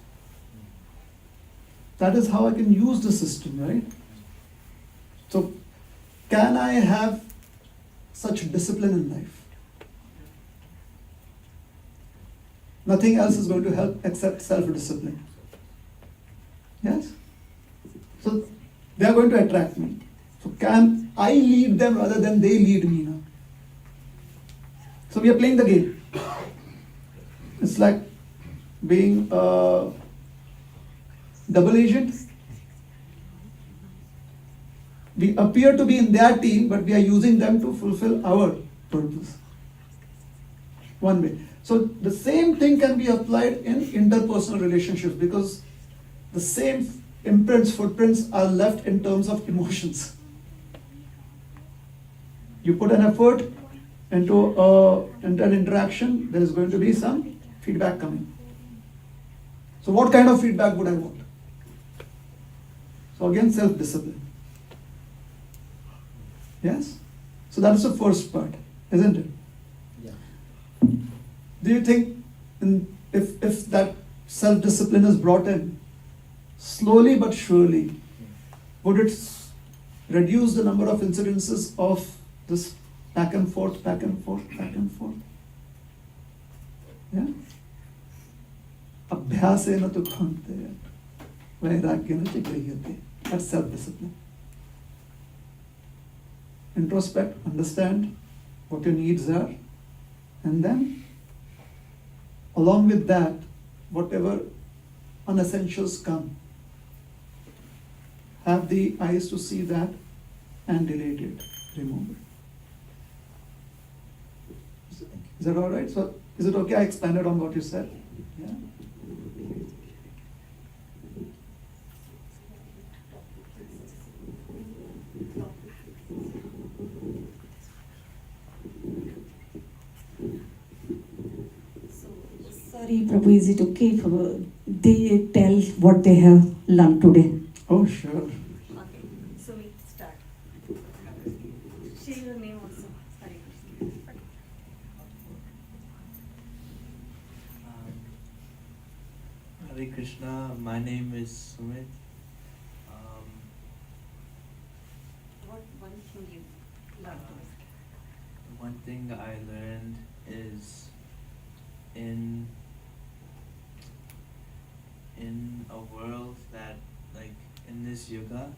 That is how I can use the system, right? So, can I have such discipline in life? Nothing else is going to help except self-discipline. Yes? So, they are going to attract me. So, can I lead them rather than they lead me now? So, we are playing the game. It's like being a double agent. We appear to be in their team, but we are using them to fulfill our purpose. One way. So the same thing can be applied in interpersonal relationships because the same imprints, footprints are left in terms of emotions. You put an effort into an interaction, there is going to be some feedback coming. So what kind of feedback would I want? So again, self-discipline. Yes? So that is the first part, isn't it? Yeah. Do you think if that self-discipline is brought in, slowly but surely, would it reduce the number of incidences of this back and forth, back and forth, back and forth? Yeah? Abhyasena tu khante, vairagyena chigrihate. That's self-discipline. Introspect, understand what your needs are, and then along with that, whatever unessentials come, have the eyes to see that and delete it, remove it. Is that all right? So, is it okay I expanded on what you said? Yeah. Sorry, Prabhu, is it okay if they tell what they have learned today? Oh, sure. Okay, so we start. Share your name also. Sorry. Hare Krishna, my name is Sumit. What one thing you learned? One thing I learned is in a world that, like, in this yoga,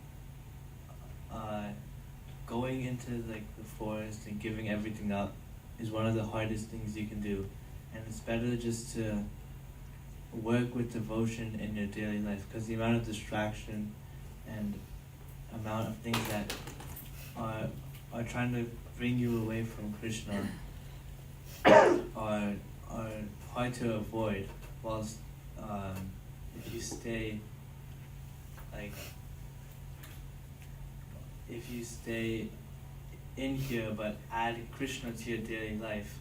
going into like the forest and giving everything up is one of the hardest things you can do, and it's better just to work with devotion in your daily life, because the amount of distraction and amount of things that are trying to bring you away from Krishna are hard to avoid, whilst if you stay in here but add Krishna to your daily life,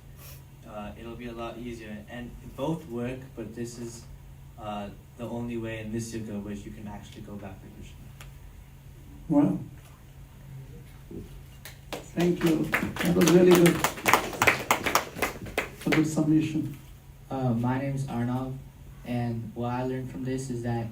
it'll be a lot easier. And both work, but this is the only way in this yoga where you can actually go back to Krishna. Wow. Thank you. That was really good. A good summation. My name is Arnav, and what I learned from this is that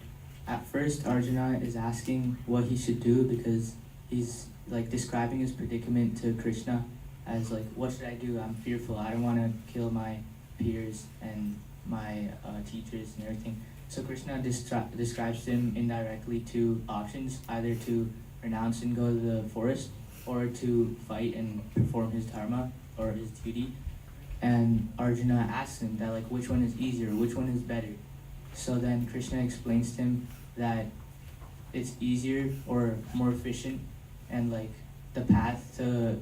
at first Arjuna is asking what he should do because he's like describing his predicament to Krishna as like, what should I do? I'm fearful. I don't want to kill my peers and my teachers and everything. So Krishna describes him indirectly two options, either to renounce and go to the forest, or to fight and perform his dharma or his duty. And Arjuna asks him that, like, which one is easier, which one is better. So then Krishna explains to him that it's easier or more efficient, and like the path to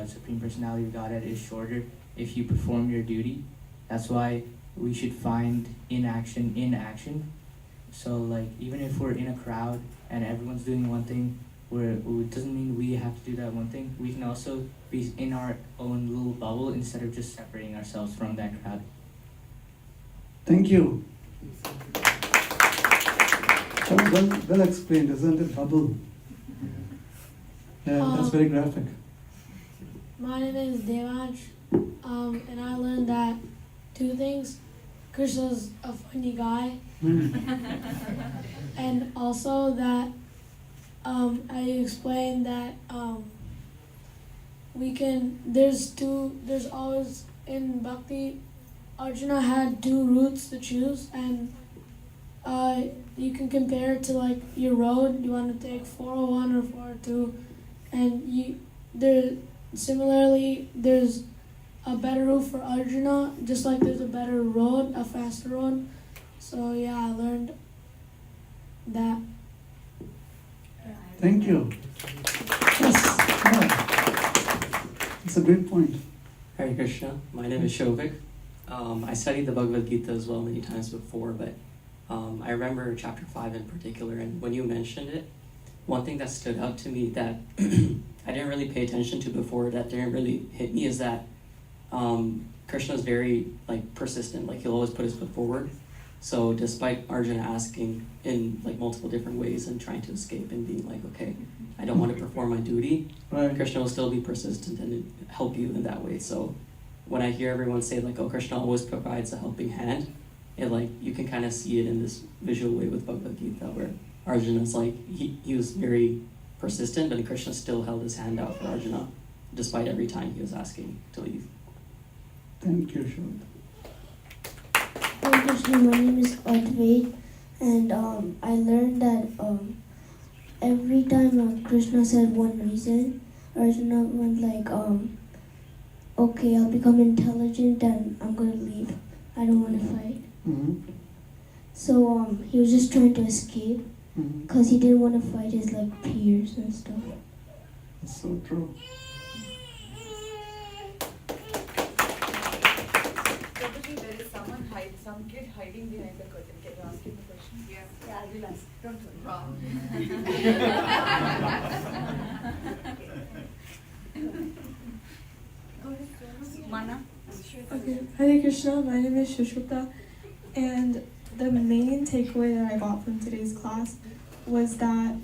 Supreme Personality of Godhead is shorter if you perform your duty. That's why we should find inaction in action. So like even if we're in a crowd and everyone's doing one thing, it doesn't mean we have to do that one thing. We can also be in our own little bubble instead of just separating ourselves from that crowd. Thank you. Well explained, isn't it? Bubble. Yeah, that's very graphic. My name is Devansh, and I learned that two things. Krishna's a funny guy, and also that I explained that there's always in Bhakti, Arjuna had two routes to choose, and you can compare it to like your road. You want to take 401 or 402, and similarly there's a better route for Arjuna, just like there's a better road, a faster road. So yeah, I learned that. Thank you. Yes. Yeah. It's a great point. Hare Krishna. My name is Shovik. I studied the Bhagavad Gita as well many times before, but I remember chapter 5 in particular, and when you mentioned it, one thing that stood out to me that I didn't really pay attention to before, that didn't really hit me, is that Krishna is very persistent. Like he'll always put his foot forward. So despite Arjuna asking in multiple different ways and trying to escape and being like, okay, I don't want to perform my duty, Right. Krishna will still be persistent and help you in that way. So when I hear everyone say oh, Krishna always provides a helping hand, it you can kind of see it in this visual way with Bhagavad Gita, where Arjuna's he was very persistent, but Krishna still held his hand out for Arjuna despite every time he was asking to leave. Thank you, Shovik. Hi Krishna, my name is Advait, and I learned that every time Krishna said one reason, Arjuna went okay, I'll become intelligent and I'm gonna leave. I don't want to fight. Mm-hmm. So he was just trying to escape Mm-hmm. because he didn't want to fight his peers and stuff. That's so true. Prabhuji, there is some kid hiding behind the curtain. Can you ask him the question? Yeah, I will ask. Don't worry. Mana. Okay, Hare Krishna, my name is Shushupta, and the main takeaway that I got from today's class was that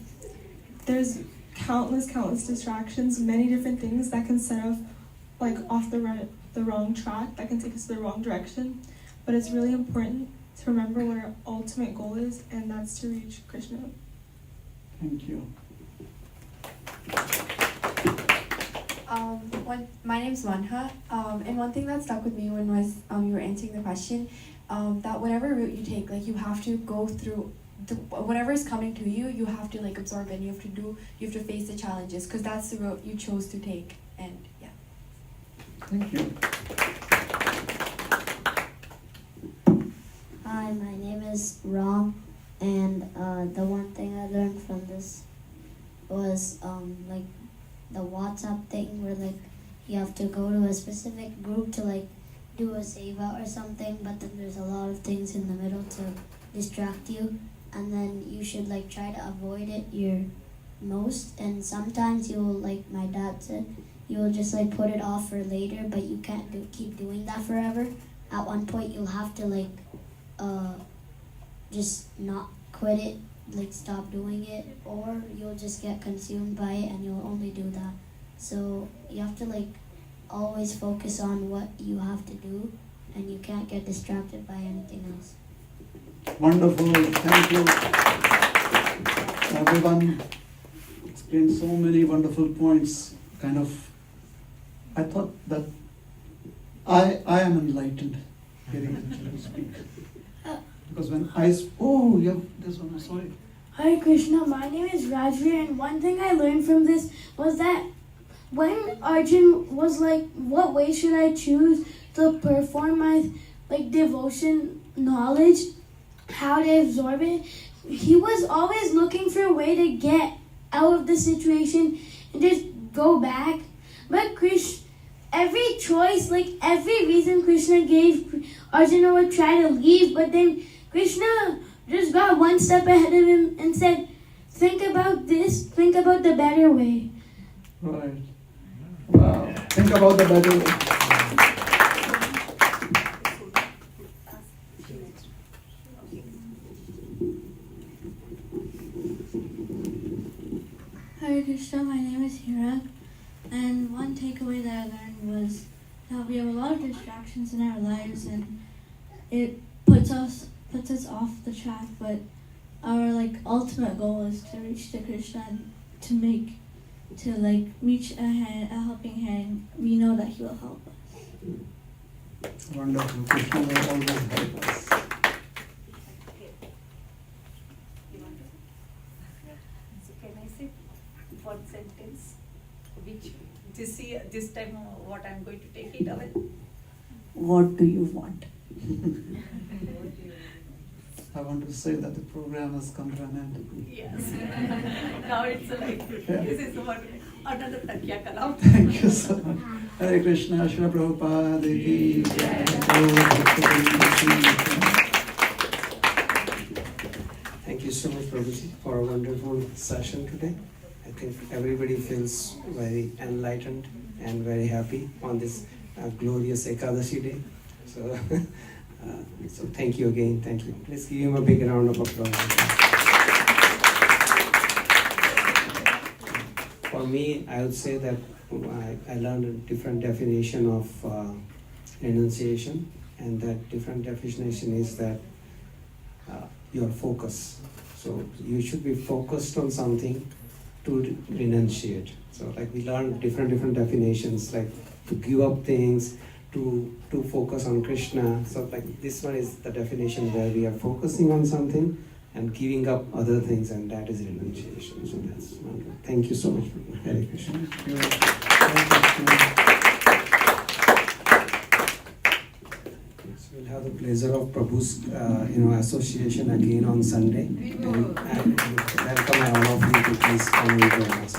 there's countless distractions, many different things that can set us like off the wrong track, that can take us to the wrong direction. But it's really important to remember what our ultimate goal is, and that's to reach Krishna. Thank you. My name's Manha, and one thing that stuck with me when you were answering the question, that whatever route you take, like you have to go through whatever is coming to you, you have to like absorb it. You have to face the challenges because that's the route you chose to take. And yeah. Thank you. Hi, my name is Ram, and the one thing I learned from this was like the WhatsApp thing where like you have to go to a specific group to like do a seva or something, but then there's a lot of things in the middle to distract you, and then you should like try to avoid it your most. And sometimes you'll, like my dad said, you'll just like put it off for later, but you can't keep doing that forever. At one point you'll have to like just not quit it, like stop doing it, or you'll just get consumed by it and you'll only do that. So you have to like always focus on what you have to do, and you can't get distracted by anything else. Wonderful. Thank you. Everyone explained so many wonderful points. I thought that I am enlightened hearing the children speak. Because when this one, sorry. Hare Krishna, my name is Rajveer, and one thing I learned from this was that when Arjun was like, what way should I choose to perform my like devotion knowledge, how to absorb it, he was always looking for a way to get out of the situation and just go back. But every choice, like every reason Krishna gave, Arjuna would try to leave, but then Krishna just got one step ahead of him and said, think about this, think about the better way. Right. Wow. Think about the better way. Hare Krishna, my name is Hira, and one takeaway that I learned was that we have a lot of distractions in our lives, and it puts us off the track. But our like ultimate goal is to reach to Krishna, and to reach a helping hand. We know that He will help us. Wonderful. Krishna will always help us. So can I say one sentence, which this time what I'm going to take it away? What do you want? I want to say that the program has come to an end. Yes. Now it's like, this is what another Takya Kalam. Thank you so much. Hare Krishna, Shri Prabhupada ki jai. Thank you so much, Prabhuji, for a wonderful session today. I think everybody feels very enlightened and very happy on this glorious Ekadashi day. So, so thank you again. Thank you. Let's give him a big round of applause. For me, I would say that I learned a different definition of renunciation, and that different definition is that your focus. So you should be focused on something to renunciate. So like we learned different definitions, like to give up things, to focus on Krishna. So like this one is the definition where we are focusing on something and giving up other things, and that is renunciation. So that's wonderful. Thank you so much. Hare Krishna. So we'll have the pleasure of Prabhu's association again on Sunday. And welcome all of you to please come and join us.